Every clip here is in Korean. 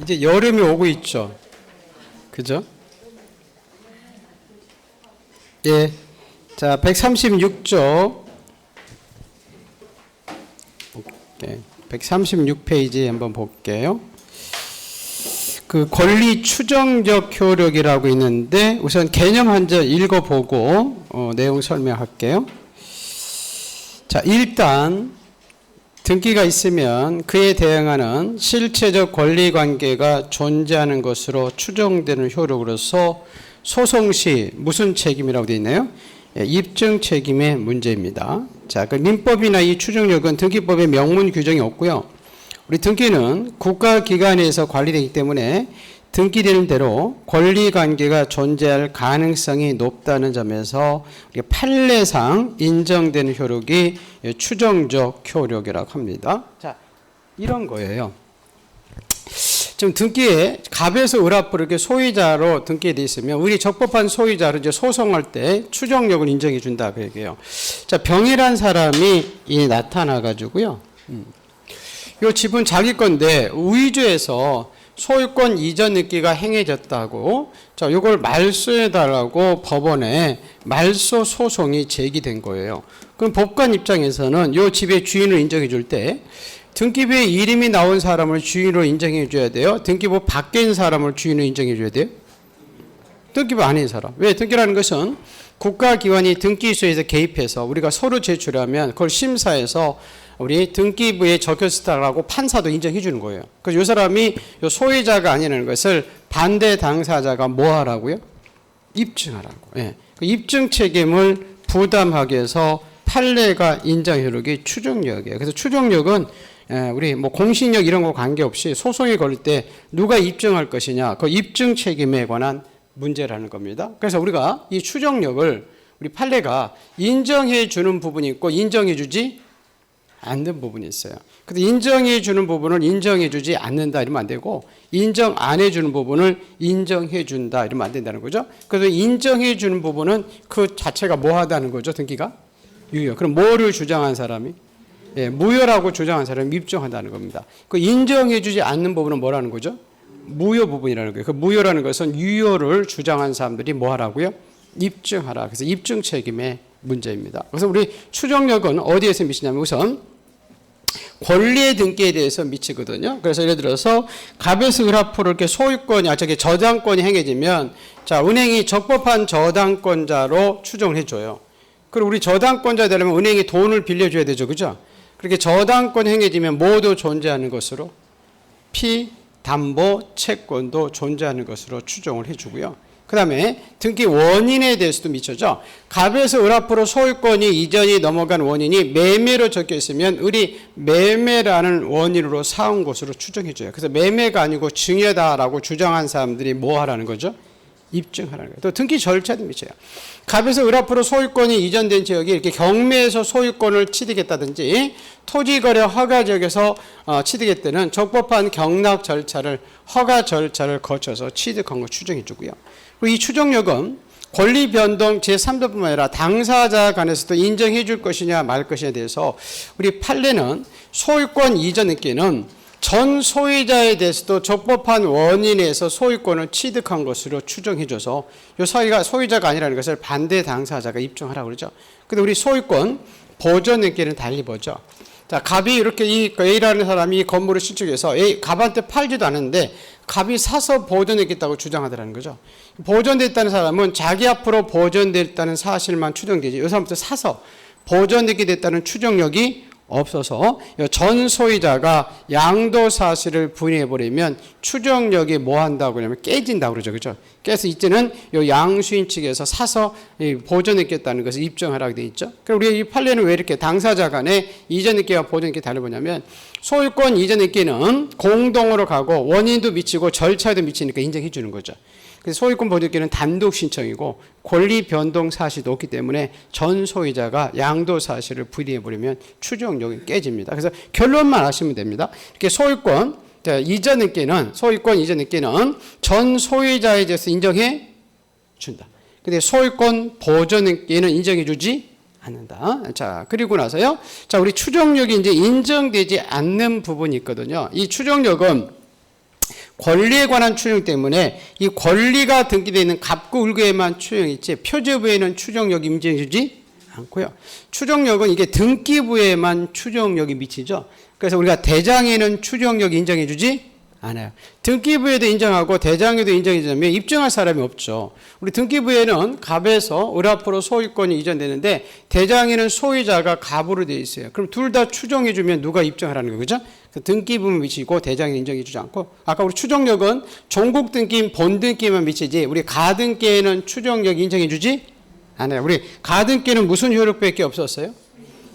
이제 여름이 오고 있죠. 그죠? 예. 자, 136조. 오케이. 136페이지 한번 볼게요. 그 권리 추정적 효력이라고 있는데 우선 개념 한 절 읽어보고 내용 설명할게요. 자, 일단 등기가 있으면 그에 대응하는 실체적 권리관계가 존재하는 것으로 추정되는 효력으로서 소송 시 무슨 책임이라고 되어 있나요? 예, 입증 책임의 문제입니다. 자, 그 민법이나 이 추정력은 등기법에 명문 규정이 없고요. 우리 등기는 국가기관에서 관리되기 때문에 등기되는 대로 권리관계가 존재할 가능성이 높다는 점에서 판례상 인정되는 효력이 추정적 효력이라고 합니다. 자, 이런 거예요. 지금 등기에 갑에서 을 앞으로 이렇게 소유자로 등기되어 있으면 우리 적법한 소유자로 이제 소송할 때 추정력을 인정해 준다 그 얘기예요. 자, 병이란 사람이 나타나 가지고요. 요 집은 자기 건데 우의주에서 소유권 이전 등기가 행해졌다고 자, 요걸 말소해 달라고 법원에 말소 소송이 제기된 거예요. 그럼 법관 입장에서는 요 집의 주인을 인정해 줄 때 등기부에 이름이 나온 사람을 주인으로 인정해 줘야 돼요? 등기부 밖에 있는 사람을 주인으로 인정해 줘야 돼요? 등기부 안에 있는 사람. 왜? 등기라는 것은 국가기관이 등기소에서 개입해서 우리가 서류 제출하면 그걸 심사해서 우리 등기부에 적혀있다라고 판사도 인정해 주는 거예요. 그래서 이 사람이 소유자가 아니라는 것을 반대 당사자가 뭐 하라고요? 입증하라고. 예. 그 입증 책임을 부담하기 위해서 판례가 인정 효력이 추정력이에요. 그래서 추정력은 우리 뭐 공신력 이런 거 관계없이 소송에 걸릴 때 누가 입증할 것이냐, 그 입증 책임에 관한 문제라는 겁니다. 그래서 우리가 이 추정력을 우리 판례가 인정해 주는 부분이 있고 인정해 주지 않는 부분이 있어요. 근데 인정해 주는 부분을 인정해 주지 않는다 이러면 안 되고 인정 안 해 주는 부분을 인정해 준다 이러면 안 된다는 거죠. 그래서 인정해 주는 부분은 그 자체가 뭐 하다는 거죠? 등기가 유효. 그럼 뭐를 주장한 사람이? 예, 무효라고 주장한 사람이 입증한다는 겁니다. 그 인정해 주지 않는 부분은 뭐라는 거죠? 무효 부분이라는 거예요. 그 무효라는 것은 유효를 주장한 사람들이 뭐 하라고요? 입증하라. 그래서 입증 책임의 문제입니다. 그래서 우리 추정력은 어디에서 미치냐면 우선 권리의 등기에 대해서 미치거든요. 그래서 예를 들어서 갑에서 을 앞으로 이렇게 소유권이 저당권이 행해지면 자, 은행이 적법한 저당권자로 추정을 해줘요. 그리고 우리 저당권자 되려면 은행이 돈을 빌려줘야 되죠. 그죠? 그렇게 저당권이 행해지면 뭐도 존재하는 것으로 피담보 채권도 존재하는 것으로 추정을 해주고요. 그 다음에 등기 원인에 대해서도 미쳐죠. 갑에서 을 앞으로 소유권이 이전이 넘어간 원인이 매매로 적혀 있으면 을이 매매라는 원인으로 사온 것으로 추정해줘요. 그래서 매매가 아니고 증여다라고 주장한 사람들이 뭐 하라는 거죠? 입증하라는 거예요. 또 등기 절차도 미쳐요. 갑에서 을 앞으로 소유권이 이전된 지역이 이렇게 경매에서 소유권을 취득했다든지 토지거래 허가 지역에서 취득했다는 적법한 경락 절차를 허가 절차를 거쳐서 취득한 거 추정해 주고요. 그리고 이 추정력은 권리 변동 제3조뿐만 아니라 당사자 간에서도 인정해 줄 것이냐 말 것이냐에 대해서 우리 판례는 소유권 이전 등기는 전 소유자에 대해서도 적법한 원인에서 소유권을 취득한 것으로 추정해줘서 이 소유자가 아니라는 것을 반대 당사자가 입증하라고 그러죠. 근데 우리 소유권 보전 등기는 달리 보죠. 자, 갑이 이렇게 이 A라는 사람이 건물을 신축해서 갑한테 팔지도 않았는데 갑이 사서 보존했겠다고 주장하더라는 거죠. 보존됐다는 사람은 자기 앞으로 보존됐다는 사실만 추정되지 이 사람부터 사서 보존되게 됐다는 추정력이 없어서 전 소유자가 양도 사실을 부인해버리면 추정력이 뭐 한다고 하냐면 깨진다고 그러죠. 그죠? 그래서 이제는 양수인 측에서 사서 보존했겠다는 것을 입증하라고 되어 있죠. 그럼 우리가 이 판례는 왜 이렇게 당사자 간에 이전 등기와 보존 등기 다르냐면 소유권 이전 등기는 공동으로 가고 원인도 미치고 절차도 미치니까 인정해 주는 거죠. 그래서 소유권 보존 등기는 단독 신청이고 권리 변동 사실도 없기 때문에 전 소유자가 양도 사실을 부인해버리면 추정력이 깨집니다. 그래서 결론만 아시면 됩니다. 이렇게 소유권 이전 등기는 전 소유자에 대해서 인정해 준다. 근데 소유권 보존 등기는 인정해 주지 않는다. 자, 그리고 나서요. 자, 우리 추정력이 이제 인정되지 않는 부분이 있거든요. 이 추정력은 권리에 관한 추정 때문에 이 권리가 등기되어 있는 갑구을구에만 추정이 있지 표제부에는 추정력이 인정해주지 않고요. 추정력은 이게 등기부에만 추정력이 미치죠. 그래서 우리가 대장에는 추정력이 인정해주지 않아요. 등기부에도 인정하고 대장에도 인정해주면 입증할 사람이 없죠. 우리 등기부에는 갑에서 을 앞으로 소유권이 이전되는데 대장에는 소유자가 갑으로 되어 있어요. 그럼 둘 다 추정해주면 누가 입증하라는 거예요, 그죠? 등기부만 미치고 대장에 인정해주지 않고 아까 우리 추정력은 종국 등기인 본 등기에만 미치지 우리 가등기에는 추정력 인정해주지 않아요. 우리 가등기는 무슨 효력밖에 없었어요?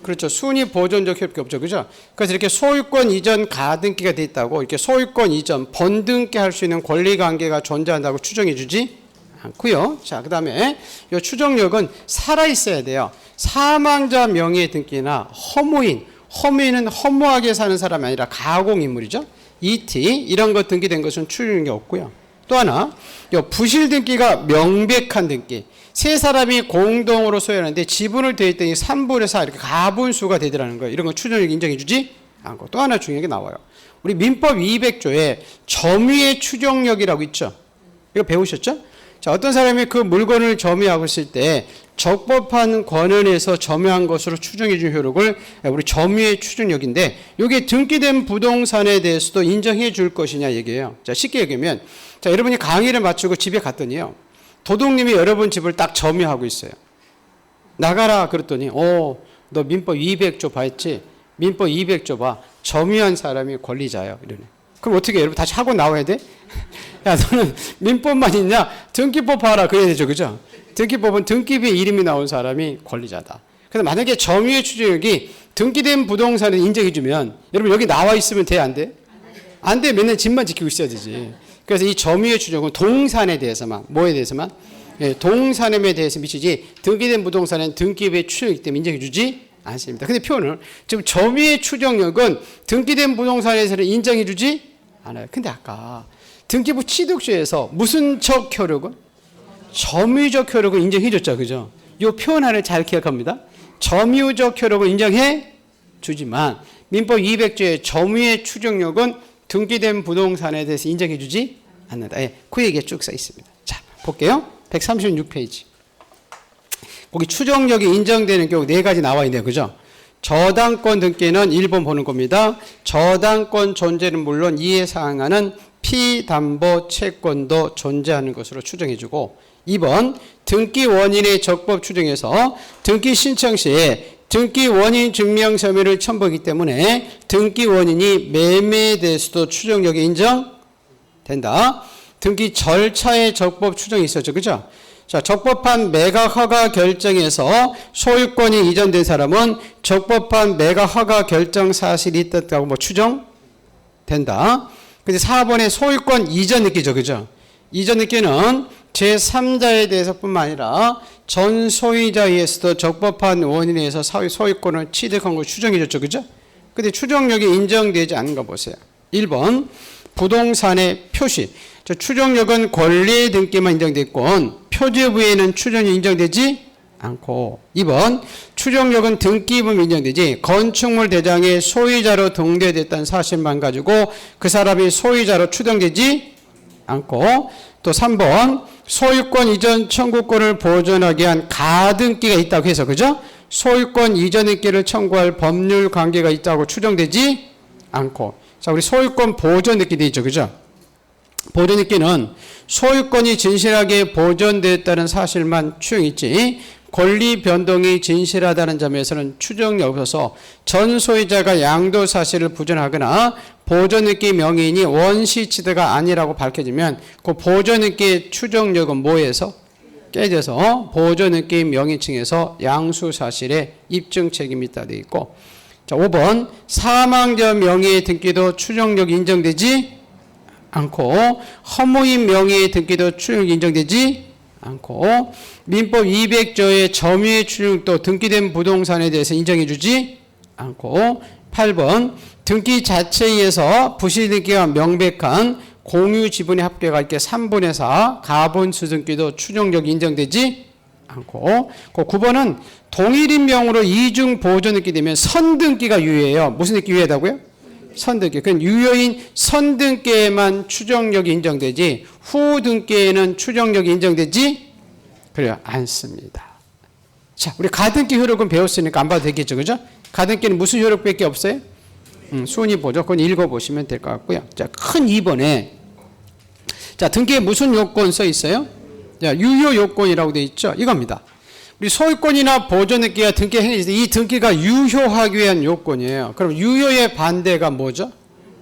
그렇죠. 순위 보존적 효력이 없죠. 그죠? 그래서 이렇게 소유권 이전 가등기가 돼 있다고 이렇게 소유권 이전 번등기 할 수 있는 권리 관계가 존재한다고 추정해 주지 않고요. 자, 그다음에 이 추정력은 살아 있어야 돼요. 사망자 명의 등기나 허무인은 허무하게 사는 사람이 아니라 가공인물이죠. ET 이런 것 등기된 것은 추정력이 없고요. 또 하나, 이 부실 등기가 명백한 등기. 세 사람이 공동으로 소유하는데 지분을 대 있더니 3분의 4 이렇게 가분수가 되더라는 거예요. 이런 건 추정력 인정해 주지 않고. 또 하나 중요한 게 나와요. 우리 민법 200조에 점유의 추정력이라고 있죠. 이거 배우셨죠? 자, 어떤 사람이 그 물건을 점유하고 있을 때 적법한 권한에서 점유한 것으로 추정해 준 효력을 우리 점유의 추정력인데 이게 등기된 부동산에 대해서도 인정해 줄 것이냐 얘기예요. 자, 쉽게 얘기하면 자, 여러분이 강의를 마치고 집에 갔더니요. 도둑님이 여러분 집을 딱 점유하고 있어요. 나가라 그랬더니 너 민법 200조 봤지? 민법 200조 봐. 점유한 사람이 권리자예요. 이러네. 그럼 어떻게 여러분 다시 하고 나와야 돼? 야 너는 민법만 있냐? 등기법 봐라 그래야 되죠. 그죠? 등기법은 등기부에 이름이 나온 사람이 권리자다. 그래서 만약에 점유의 추정력이 등기된 부동산을 인정해주면 여러분 여기 나와 있으면 돼? 안 돼? 안 돼. 맨날 집만 지키고 있어야 되지. 그래서 이 점유의 추정은 동산에 대해서만 뭐에 대해서만 동산임에 대해서 미치지 등기된 부동산은 등기부의 추정이기 때문에 인정해 주지 않습니다. 근데 표현을 지금 점유의 추정력은 등기된 부동산에서는 인정해 주지 않아요. 근데 아까 등기부 취득조에서 무슨 적 효력은 점유적 효력을 인정해 줬죠. 그죠? 이 표현 하나를 잘 기억합니다. 점유적 효력을 인정해 주지만 민법 200조의 점유의 추정력은 등기된 부동산에 대해서 인정해 주지 않는다. 그 얘기가 쭉 써 있습니다. 자, 볼게요. 136페이지. 거기 추정력이 인정되는 경우 네 가지 나와 있네요. 그죠? 저당권 등기는 1번 보는 겁니다. 저당권 존재는 물론 이에 상하는 피담보 채권도 존재하는 것으로 추정해 주고 2번 등기 원인의 적법 추정에서 등기 신청 시에 등기 원인 증명 서면을 첨부하기 때문에 등기 원인이 매매에 대해서도 추정력이 인정된다. 등기 절차의 적법 추정이 있었죠. 그죠? 자, 적법한 매각 허가 결정에서 소유권이 이전된 사람은 적법한 매각 허가 결정 사실이 있다고 뭐 추정된다. 근데 4번에 소유권 이전 느끼죠. 그죠? 이전 느끼는 제3자에 대해서뿐만 아니라 전 소유자에 의해서도 적법한 원인에 의해서 소유권을 취득한 걸 추정해줬죠. 그죠? 근데 추정력이 인정되지 않은 거 보세요. 1번 부동산의 표시. 저 추정력은 권리의 등기만 인정됐고 표제부에는 추정이 인정되지 않고 2번 추정력은 등기부만 인정되지 건축물 대장의 소유자로 등재됐다는 사실만 가지고 그 사람이 소유자로 추정되지 않고 또 3번 소유권 이전 청구권을 보존하기 위한 가등기가 있다고 해서 그죠? 소유권 이전 등기를 청구할 법률 관계가 있다고 추정되지 않고 자 우리 소유권 보존 등기 돼 있죠. 그죠? 보존 등기는 소유권이 진실하게 보존됐다는 사실만 추정있지 권리 변동이 진실하다는 점에서는 추정이 없어서 전 소유자가 양도 사실을 부정하거나 보존등기 명의인이 원시치드가 아니라고 밝혀지면 그 보존등기의 추정력은 뭐에서? 깨져서 보존등기 명의층에서 양수 사실에 입증 책임이 있다 되어 있고 자 5번 사망자 명의의 등기도 추정력이 인정되지 않고 허무인 명의의 등기도 추정력이 인정되지 않고 민법 200조의 점유의 추정도 등기된 부동산에 대해서 인정해 주지 않고 8번 등기 자체에 의해서 부실등기가 명백한 공유 지분의 합계가 이렇게 3분의 4 가분수 등기도 추정력이 인정되지 않고 그 9번은 동일인 명으로 이중 보존 등기 되면 선등기가 유예해요. 무슨 등기 유예하다고요? 선등기. 그건 유효인 선등기에만 추정력이 인정되지 후등기에는 추정력이 인정되지 그래요 않습니다. 자, 우리 가등기 효력은 배웠으니까 안 봐도 되겠죠, 그죠? 가등기는 무슨 효력밖에 없어요? 순위 보죠. 그건 읽어보시면 될 것 같고요. 자, 큰 2번에 자, 등기에 무슨 요건 써 있어요? 자, 유효 요건이라고 되어 있죠. 이겁니다. 우리 소유권이나 보존등기가 등기 행위할 때 이 등기가 유효하기 위한 요건이에요. 그럼 유효의 반대가 뭐죠?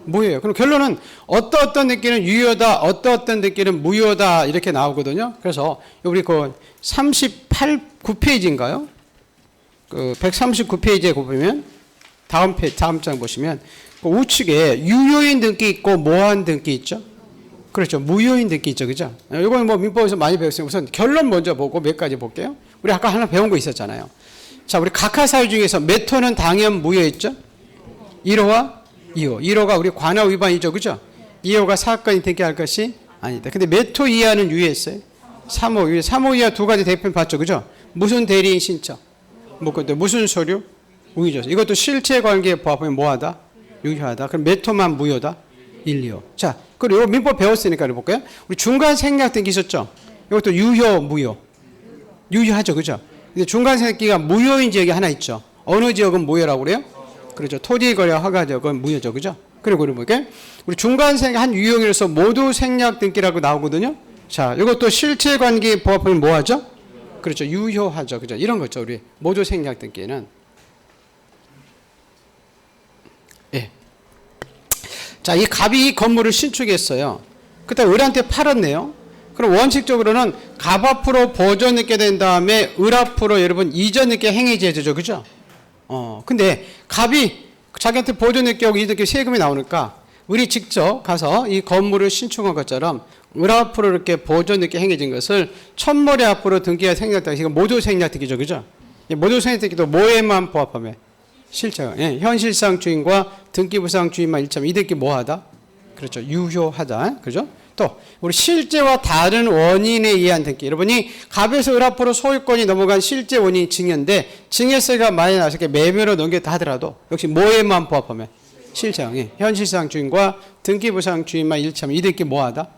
무효예요. 그럼 결론은 어떤 등기는 유효다, 어떤 등기는 무효다 이렇게 나오거든요. 그래서 우리 그 9페이지인가요? 그 139페이지에 보면 다음 장 보시면 그 우측에 유효인 등기 있고 모한 등기 있죠. 그렇죠. 무효인 등기 있죠. 그죠? 이건 뭐 민법에서 많이 배웠으니까 우선 결론 먼저 보고 몇 가지 볼게요. 우리 아까 하나 배운 거 있었잖아요. 자, 우리 각하 사유 중에서 몇 호는 당연 무효했죠? 1호와 2호. 1호가 우리 관할 위반이죠. 그죠? 2호가 사건이 등기할 것이 아니다. 근데 몇 호 이하는 유효했어요? 3호. 3호 이하 두 가지 대표는 봤죠. 그죠? 무슨 대리인 신청? 무슨 서류? 우유죠. 이것도 실체 관계에 부합하면 뭐하다? 유효하다. 그럼 몇 호만 무효다? 1, 2호. 자, 그리고 민법 배웠으니까 볼까요? 우리 중간 생략 등기 있었죠? 이것도 유효, 무효. 유효하죠. 그죠? 근데 중간 생략기가 무효인 지역이 하나 있죠. 어느 지역은 무효라고 그래요? 그렇죠. 토지거래 허가 지역은 무효죠. 그죠? 그리고 우리 볼까요? 우리 중간 생략 한 유형으로서 모두 생략 등기라고 나오거든요. 자, 이것도 실체 관계에 부합하면 뭐하죠? 그렇죠. 유효하죠. 그죠? 이런 거죠. 우리 모두 생략 등기는. 예. 자, 이 갑이 이 건물을 신축했어요. 그때 을한테 팔았네요. 그럼 원칙적으로는 갑 앞으로 보존 넣게 된 다음에 을 앞으로 여러분 이전 넣게 행위제죠. 그죠? 근데 갑이 자기한테 보존 넣게 하고 이전 넣게 세금이 나오니까 을이 직접 가서 이 건물을 신축한 것처럼 을 앞으로 이렇게 보존 넣게 행해진 것을 천머리 앞으로 등기가 생략다. 이거 모두 생략등기죠. 그죠? 모두 생략등기도 뭐에만 부합하면? 실체가. 예, 현실상 주인과 등기부상 주인만 일치하면 이 등기 뭐하다? 그렇죠. 유효하다. 그죠? 또 우리 실제와 다른 원인에 의한 등기. 여러분이 갑에서 을 앞으로 소유권이 넘어간 실제 원인이 증여인데 증여세가 많이 나서 매매로 넘겼다 하더라도 역시 뭐에만 부합하면? 실체상. 예, 현실상 주인과 등기부상 주인만 일치하면 이 등기 뭐하다?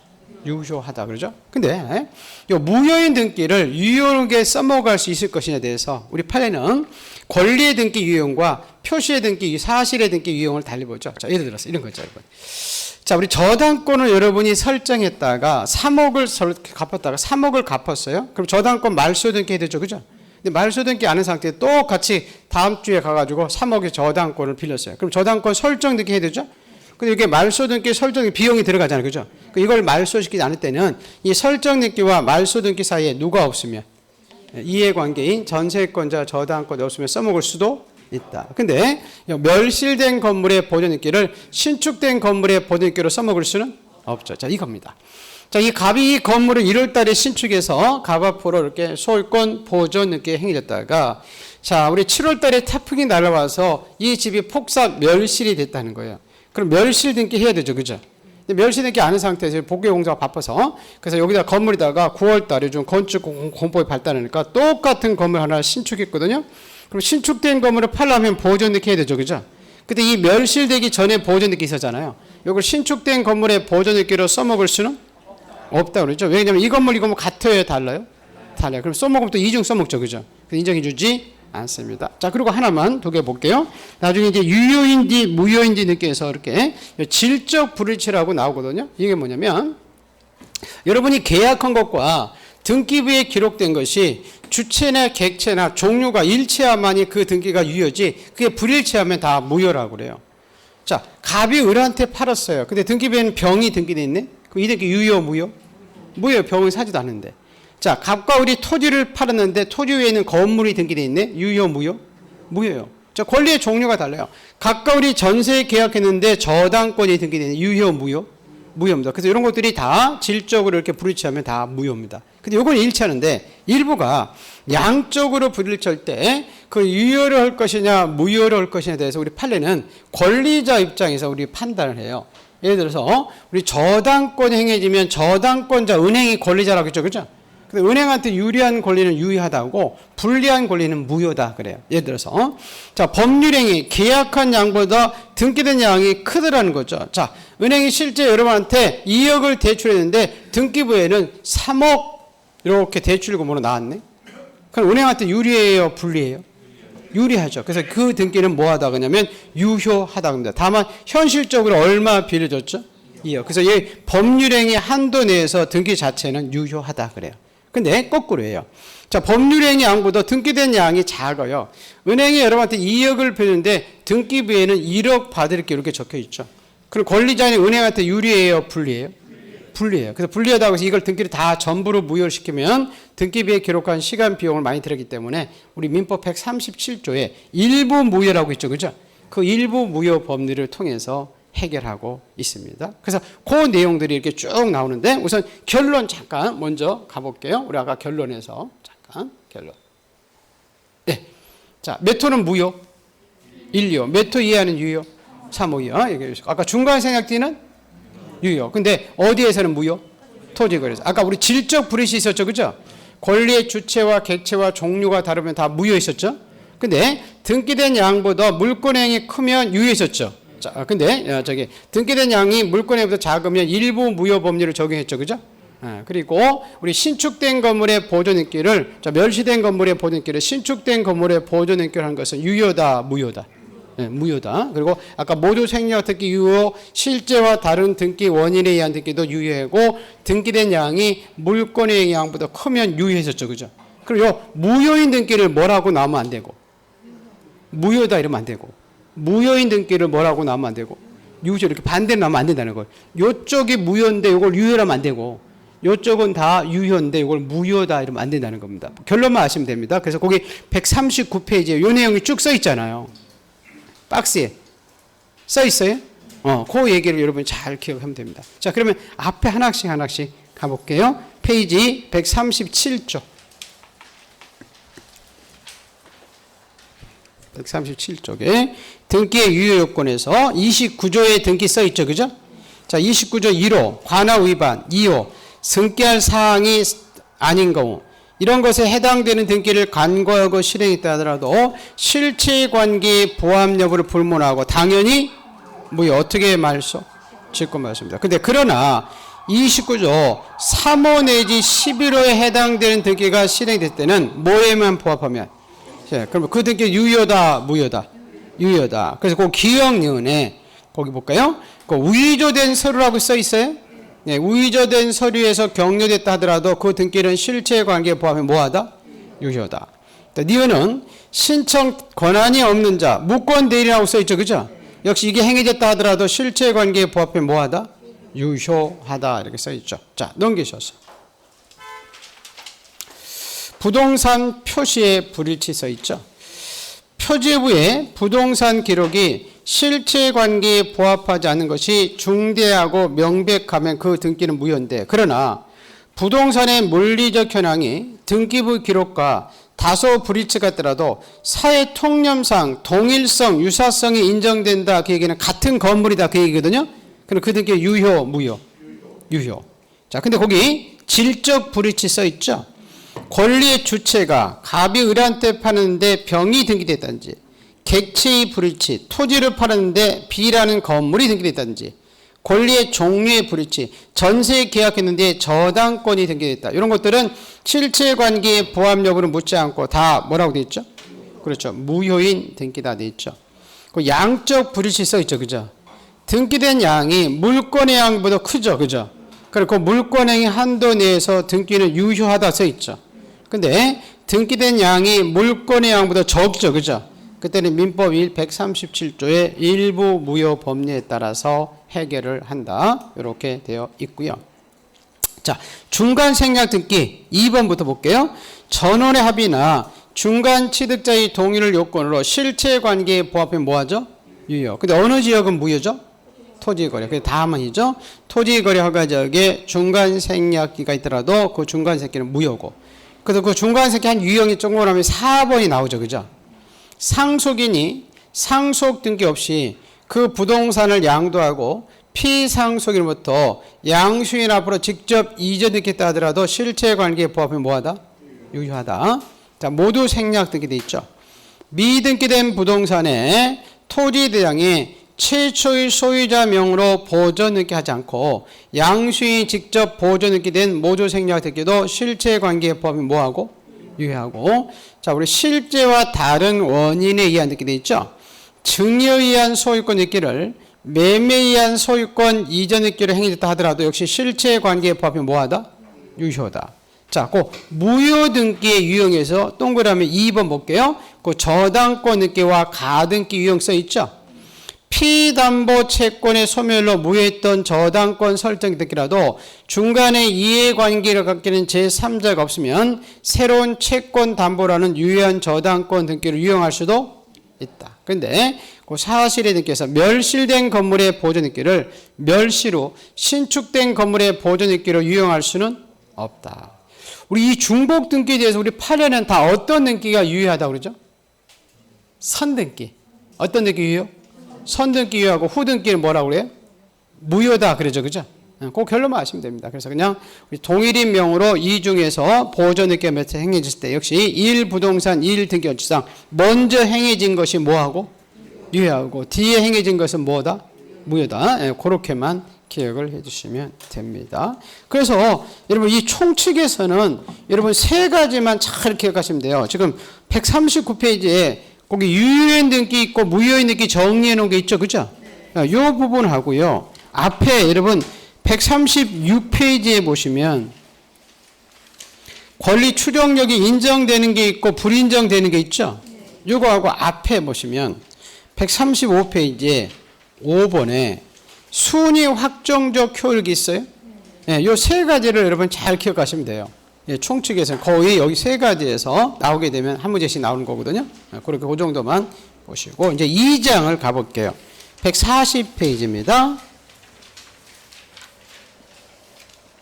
유효하다. 그러죠? 근데 이 무효인 등기를 유효하게 써먹을 수 있을 것이냐에 대해서 우리 판례는 권리의 등기 유형과 표시의 등기, 사실의 등기 유형을 달리 보죠. 자, 예를 들어서 이런 거죠, 여러분. 자, 우리 저당권을 여러분이 설정했다가 3억을 갚았다가 3억을 갚았어요. 그럼 저당권 말소 등기 해야 되죠, 그죠? 근데 말소 등기 안 한 상태에 또 같이 다음 주에 가가지고 3억의 저당권을 빌렸어요. 그럼 저당권 설정 등기 해야 되죠? 근데 이게 말소 등기 설정 비용이 들어가잖아요, 그죠? 이걸 말소시키지 않을 때는 이 설정 등기와 말소 등기 사이에 누가 없으면 이해관계인 전세권자 저당권이 없으면 써먹을 수도 있다. 근데 멸실된 건물의 보존 등기를 신축된 건물의 보존 등기로 써먹을 수는 없죠. 자, 이겁니다. 자, 이 갑이 이 건물을 1월 달에 신축해서 갑 앞으로 이렇게 소유권 보존 등기에 행해졌다가 자, 우리 7월 달에 태풍이 날아와서 이 집이 폭삭 멸실이 됐다는 거예요. 그럼 멸실 등기 해야 되죠. 그죠? 멸실 등기 안 한 상태에서 복귀 공사가 바빠서 그래서 여기다 건물에다가 9월 달에 좀 건축 공법이 발달하니까 똑같은 건물 하나 신축했거든요. 그럼 신축된 건물을 팔려면 보존 등기 해야 되죠. 그죠? 근데 이 멸실되기 전에 보존 등기 있었잖아요. 이걸 신축된 건물의 보존 등기로 써먹을 수는 없다 그러죠. 왜냐하면 이 건물 같아요, 달라요? 달라요. 그럼 써먹으면 또 이중 써먹죠. 그죠? 인정해주지 않습니다. 자, 그리고 하나만 두 개 볼게요. 나중에 이제 유효인지 무효인지 느껴서 이렇게 질적 불일치라고 나오거든요. 이게 뭐냐면 여러분이 계약한 것과 등기부에 기록된 것이 주체나 객체나 종류가 일치해야만이 그 등기가 유효지 그게 불일치하면 다 무효라고 그래요. 자, 갑이 을한테 팔았어요. 근데 등기부에는 병이 등기돼 있네. 그럼 이 등기 유효 무효? 무효. 병은 사지도 않는데. 자, 갑과 을이 토지를 팔았는데 토지 위에는 건물이 등기돼 있네. 유효 무효? 무효요. 자, 권리의 종류가 달라요. 갑과 을이 전세 계약했는데 저당권이 등기돼 있네. 유효 무효? 무효입니다. 그래서 이런 것들이 다 질적으로 이렇게 불일치하면 다 무효입니다. 근데 이건 일치하는데 일부가 양쪽으로 불일치할 때 그 유효를 할 것이냐 무효를 할 것이냐에 대해서 우리 판례는 권리자 입장에서 우리 판단을 해요. 예를 들어서 우리 저당권이 행해지면 저당권자 은행이 권리자라고 했죠. 그죠? 근데 은행한테 유리한 권리는 유효하다고 불리한 권리는 무효다 그래요. 예를 들어서 자, 법률행위 계약한 양보다 등기된 양이 크더라는 거죠. 자, 은행이 실제 여러분한테 2억을 대출했는데 등기부에는 3억 이렇게 대출금으로 나왔네. 그럼 은행한테 유리해요, 불리해요? 유리하죠. 그래서 그 등기는 뭐하다 그러냐면 유효하다 합니다. 다만 현실적으로 얼마 빌려줬죠? 2억. 그래서 이 법률행위 한도 내에서 등기 자체는 유효하다 그래요. 근데 거꾸로예요. 자, 법률행위 양보다 등기된 양이 작아요. 은행이 여러분한테 2억을 빌렸는데 등기부에는 1억 받을게 이렇게 적혀 있죠. 그럼 권리자는 은행한테 유리해요, 불리해요? 불리해요. 그래서 불리하다고 해서 이걸 등기를 다 전부로 무효를 시키면 등기부에 기록한 시간 비용을 많이 들었기 때문에 우리 민법 137조에 일부 무효라고 있죠. 그죠? 그 일부 무효 법리를 통해서 해결하고 있습니다. 그래서 그 내용들이 이렇게 쭉 나오는데 우선 결론 잠깐 먼저 가볼게요. 우리 아까 결론에서 잠깐 결론. 네. 자, 몇 호는 무효? 1호. 몇 호 이하는 유효? 3호요. 아까 중간생략기는 유효. 근데 어디에서는 무효? 토지거래에서. 아까 우리 질적 불이익이 있었죠. 그죠? 권리의 주체와 객체와 종류가 다르면 다 무효 있었죠. 근데 등기된 양보다 물권행위 크면 유효 있었죠. 자, 근데 등기된 양이 물권행위보다 작으면 일부 무효 법률을 적용했죠. 그죠? 그리고 우리 신축된 건물의 보존인기를 멸시된 건물의 보존인기를 신축된 건물의 보존인기를 한 것은 유효다, 무효다. 네, 무효다. 그리고 아까 모두 생략 등기 유효, 실제와 다른 등기 원인에 의한 등기도 유효하고 등기된 양이 물권의 양보다 크면 유효했었죠. 그죠? 그리고 무효인 등기를 뭐라고 나오면 안 되고 무효다 이러면 안 되고 무효인 등기를 뭐라고 나오면 안 되고 유효 이렇게 반대로 나오면 안 된다는 거예요. 요쪽이 무효인데 이걸 유효라면 안 되고 요쪽은 다 유효인데 이걸 무효다 이러면 안 된다는 겁니다. 결론만 아시면 됩니다. 그래서 거기 139페이지에 이 내용이 쭉 써 있잖아요. 박스에 써 있어요? 그 얘기를 여러분이 잘 기억하면 됩니다. 자, 그러면 앞에 하나씩 가볼게요. 페이지 137조. 137쪽에 등기의 유효 요건에서 29조에 등기 써 있죠. 그죠? 자, 29조 1호 관할 위반, 2호 승계할 사항이 아닌 경우 이런 것에 해당되는 등기를 간과하고 실행했다 하더라도 실체관계 보함 여부를 불문하고 당연히 어떻게 말소? 질권 말소입니다. 근데 그러나 29조 3호 내지 11호에 해당되는 등기가 실행됐을 때는 뭐에만 부합하면 그러면 그 등기 유효다, 무효다? 유효다. 그래서 그 기억니은에 거기 볼까요? 그 위조된 서류라고 써 있어요? 네, 위조된 서류에서 격려됐다 하더라도 그 등기는 실체관계에 포함해 뭐하다? 유효다. 니은은 신청 권한이 없는 자, 무권 대리라고 써 있죠, 그죠? 역시 이게 행해졌다 하더라도 실체관계에 포함해 뭐하다? 유효하다 이렇게 써 있죠. 자, 넘기셔서 부동산 표시에 불일치 써 있죠. 표지부에 부동산 기록이 실체관계에 부합하지 않는 것이 중대하고 명백하면 그 등기는 무효인데 그러나 부동산의 물리적 현황이 등기부 기록과 다소 불일치가 있더라도 사회 통념상 동일성, 유사성이 인정된다 그 얘기는 같은 건물이다 그 얘기거든요. 그럼 그 등기 유효, 무효? 유효. 자, 근데 거기 질적 불일치 써 있죠. 권리의 주체가 갑이 을한테 파는데 병이 등기됐다든지 객체의 불일치, 토지를 팔았는데 B라는 건물이 등기됐다든지 권리의 종류의 불일치, 전세 계약했는데 저당권이 등기됐다. 이런 것들은 실체관계의 부합 여부를 묻지 않고 다 뭐라고 돼 있죠? 그렇죠. 무효인 등기다 돼 있죠. 그 양적 불일치 써 있죠. 그죠? 등기된 양이 물권의 양보다 크죠. 그죠? 그리고 그 물권행위 한도 내에서 등기는 유효하다 써 있죠. 근데 등기된 양이 물권의 양보다 적죠. 그죠? 그때는 민법 137조의 일부 무효 법리에 따라서 해결을 한다. 이렇게 되어 있고요. 자, 중간 생략 등기 2번부터 볼게요. 전원의 합의나 중간 취득자의 동의를 요건으로 실체관계에 부합해 뭐하죠? 유효. 근데 어느 지역은 무효죠? 토지거래. 그게 다음은이죠. 토지거래 허가지역에 중간 생략기가 있더라도 그 중간 생략기는 무효고. 그래서 그 중간 생략기 한 유형이 조금 하면 4번이 나오죠. 그죠? 상속인이 상속 등기 없이 그 부동산을 양도하고 피상속인으로부터 양수인 앞으로 직접 이전했겠다 하더라도 실체관계에 부합해 뭐하다? 유효하다. 자, 모두 생략 등기 돼 있죠. 미등기된 부동산의 토지 대장이 최초의 소유자 명으로 보존등기 하지 않고 양수인이 직접 보존등기 된 모조생략 등기도 실체관계의 법이 뭐하고? 유효하고. 자, 우리 실제와 다른 원인에 의한 등기 돼 있죠? 증여에 의한 소유권 등기를 매매에 의한 소유권 이전 등기로 행해졌다 하더라도 역시 실체관계의 법이 뭐하다? 유효다. 자, 그 무효 등기의 유형에서 동그라미 2번 볼게요. 그 저당권 등기와 가등기 유형 써 있죠? 피담보 채권의 소멸로 무효했던 저당권 설정 등기라도 중간에 이해관계를 갖기는 제3자가 없으면 새로운 채권 담보라는 유효한 저당권 등기를 유용할 수도 있다. 그런데 그 사실의 등기에서 멸실된 건물의 보존 등기를 멸시로 신축된 건물의 보존 등기로 유용할 수는 없다. 우리 이 중복 등기에 대해서 우리 8년은 다 어떤 등기가 유효하다고 그러죠? 선등기. 어떤 등기 유효? 선등기 유효하고 후등기는 뭐라고 그래요? 무효다 그러죠. 그죠? 그 결론만 아시면 됩니다. 그래서 그냥 우리 동일인 명으로 이 중에서 보존 등기가 몇 차 행해졌을 때 역시 1부동산 1등기 원칙상 먼저 행해진 것이 뭐하고? 유효하고 뒤에 행해진 것은 뭐다? 무효다. 그렇게만 기억을 해주시면 됩니다. 그래서 여러분 이 총칙에서는 여러분 세 가지만 잘 기억하시면 돼요. 지금 139페이지에 거기 유효인 등기 있고 무효인 등기 정리해 놓은 게 있죠. 그죠? 이 부분 하고요. 앞에 여러분 136페이지에 보시면 권리 추정력이 인정되는 게 있고 불인정되는 게 있죠. 이거하고 앞에 보시면 135페이지에 5번에 순위 확정적 효력이 있어요. 이 세 가지를 여러분 잘 기억하시면 돼요. 총칙에서는 거의 여기 세 가지에서 나오게 되면 한 문제씩 나오는 거거든요. 그렇게 그 정도만 보시고 이제 2장을 가볼게요. 140페이지입니다.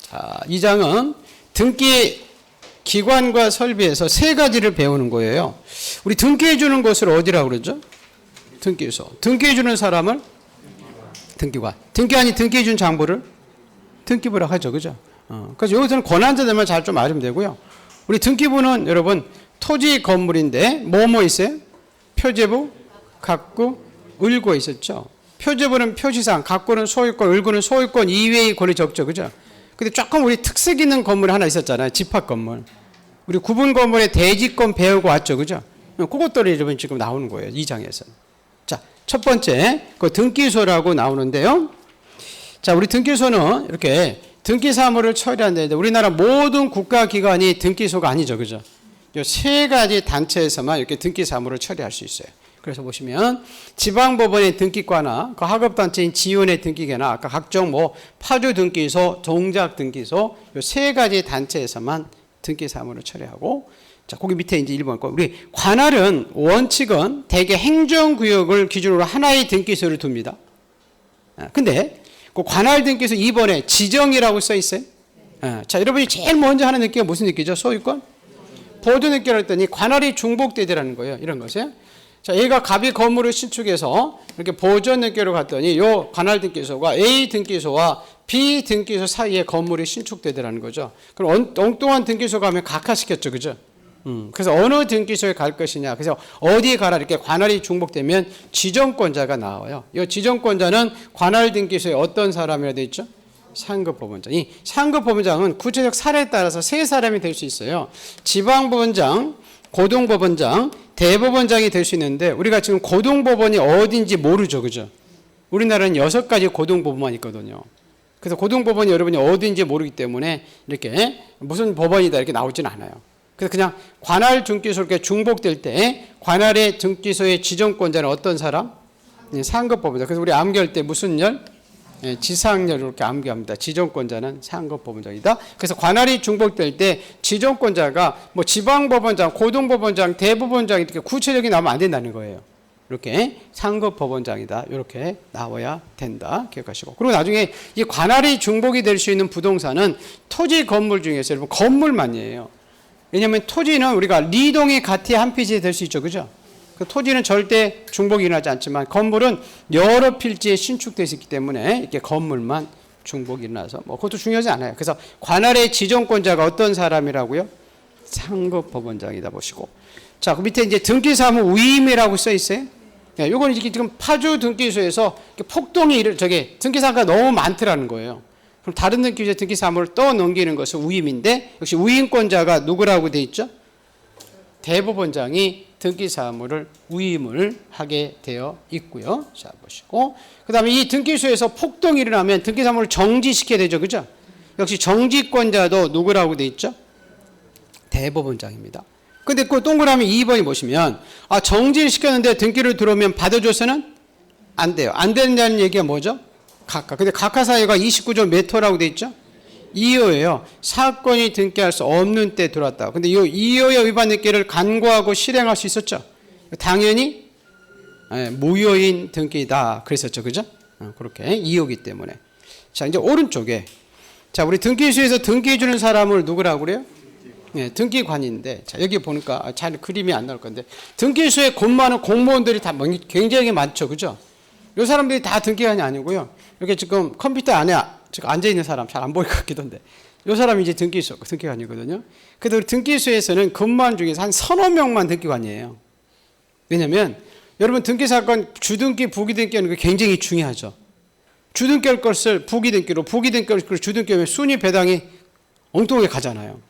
자, 2장은 등기 기관과 설비에서 세 가지를 배우는 거예요. 우리 등기해 주는 것을 어디라고 그러죠? 등기소. 등기해 주는 사람을 등기관. 등기관이 등기해 준 장부를 등기부라고 하죠. 그죠? 그래서 여기서는 권한자들만 잘 좀 알면 되고요. 우리 등기부는 여러분 토지 건물인데 뭐뭐 있어요? 표제부, 각구, 을고 있었죠. 표제부는 표시상, 각구는 소유권, 을고는 소유권 이외의 권리 적죠. 그죠? 근데 조금 우리 특색 있는 건물 하나 있었잖아요. 집합 건물. 우리 구분 건물에 대지권 배우고 왔죠. 그죠? 그것들이 여러분 지금 나오는 거예요. 2장에서는. 자, 첫 번째 그 등기소라고 나오는데요. 자, 우리 등기소는 이렇게 등기사무를 처리한다는데 우리나라 모든 국가기관이 등기소가 아니죠. 그죠? 이 세 가지 단체에서만 이렇게 등기사무를 처리할 수 있어요. 그래서 보시면 지방법원의 등기과나 그 학업단체인 지원의 등기계나 아까 각종 뭐 파주등기소, 동작등기소 이 세 가지 단체에서만 등기사무를 처리하고 자, 거기 밑에 이제 1번 거. 우리 관할은 원칙은 대개 행정구역을 기준으로 하나의 등기소를 둡니다. 근데 그 관할 등기소 2번에 지정이라고 써 있어요. 자, 여러분이 제일 먼저 하는 등기가 무슨 등기죠? 소유권? 보존 등기를 했더니 관할이 중복되더라는 거예요. 이런 것에. 자, 얘가 갑이 건물을 신축해서 이렇게 보존 등기로 갔더니 요 관할 등기소가 A 등기소와 B 등기소 사이에 건물이 신축되더라는 거죠. 그럼 엉뚱한 등기소 가면 각하시켰죠. 그죠? 그래서 어느 등기소에 갈 것이냐. 그래서 어디에 가라 이렇게 관할이 중복되면 지정권자가 나와요. 이 지정권자는 관할 등기소에 어떤 사람이라 되어 있죠? 상급법원장. 이 상급법원장은 구체적 사례에 따라서 세 사람이 될 수 있어요. 지방법원장, 고등법원장, 대법원장이 될 수 있는데 우리가 지금 고등법원이 어딘지 모르죠. 그죠? 우리나라는 6가지 고등법원만 있거든요. 그래서 고등법원이 여러분이 어딘지 모르기 때문에 이렇게 무슨 법원이다 이렇게 나오진 않아요. 그래서 그냥 관할 등기소 이렇게 중복될 때 관할의 등기소의 지정권자는 어떤 사람? 상급법원장. 그래서 우리 암기할 때 무슨 열? 지상열 이렇게 암기합니다. 지정권자는 상급법원장이다. 그래서 관할이 중복될 때 지정권자가 뭐 지방법원장, 고등법원장, 대법원장 이렇게 구체적이 나오면 안 된다는 거예요. 이렇게 상급법원장이다. 이렇게 나와야 된다. 기억하시고. 그리고 나중에 이 관할이 중복이 될 수 있는 부동산은 토지 건물 중에서 여러분 건물만이에요. 왜냐하면 토지는 우리가 리동이 같이 한 필지에 될 수 있죠. 그죠? 그 토지는 절대 중복이 일어나지 않지만 건물은 여러 필지에 신축되어 있기 때문에 이렇게 건물만 중복이 일어나서 뭐 그것도 중요하지 않아요. 그래서 관할의 지정권자가 어떤 사람이라고요? 상급법원장이다 보시고. 자, 그 밑에 이제 등기사무 위임이라고 써 있어요. 요건 이게 지금 파주 등기소에서 폭동이 등기사무가 너무 많더라는 거예요. 그럼 다른 등기소에 등기사무를 떠넘기는 것은 우임인데, 역시 우임권자가 누구라고 돼 있죠? 대법원장이 등기사무를 우임을 하게 되어 있고요. 자, 보시고. 그 다음에 이 등기소에서 폭동이 일어나면 등기사무를 정지시켜야 되죠. 그죠? 역시 정지권자도 누구라고 돼 있죠? 대법원장입니다. 근데 그 동그라미 2번이 보시면, 정지를 시켰는데 등기를 들어오면 받아줘서는 안 돼요. 안 된다는 얘기가 뭐죠? 각하. 근데 각하 사유가 29조 몇 호라고 돼 있죠? 2호예요. 사건이 등기할 수 없는 때 들어왔다. 근데 이 2호의 위반 등기를 간과하고 실행할 수 있었죠? 당연히 무효인 등기다. 그랬었죠. 그죠? 그렇게 2호기 때문에. 자, 이제 오른쪽에. 자, 우리 등기소에서 등기해주는 사람을 누구라고 그래요? 등기관인데, 자, 여기 보니까 잘 그림이 안 나올 건데, 등기소에 근무하는 공무원들이 다 굉장히 많죠. 그죠? 이 사람들이 다 등기관이 아니고요. 이렇게 지금 컴퓨터 안에 지금 앉아있는 사람 잘 안 보일 것 같기도 한데, 이 사람이 이제 등기관이거든요. 그래도 우리 등기소에서는 근무한 중에서 한 서너 명만 등기관이에요. 왜냐면, 여러분 등기사건 주등기, 부기등기 하는 게 굉장히 중요하죠. 주등기할 것을 부기등기로, 부기등기할 것을 주등기하면 순위 배당이 엉뚱하게 가잖아요.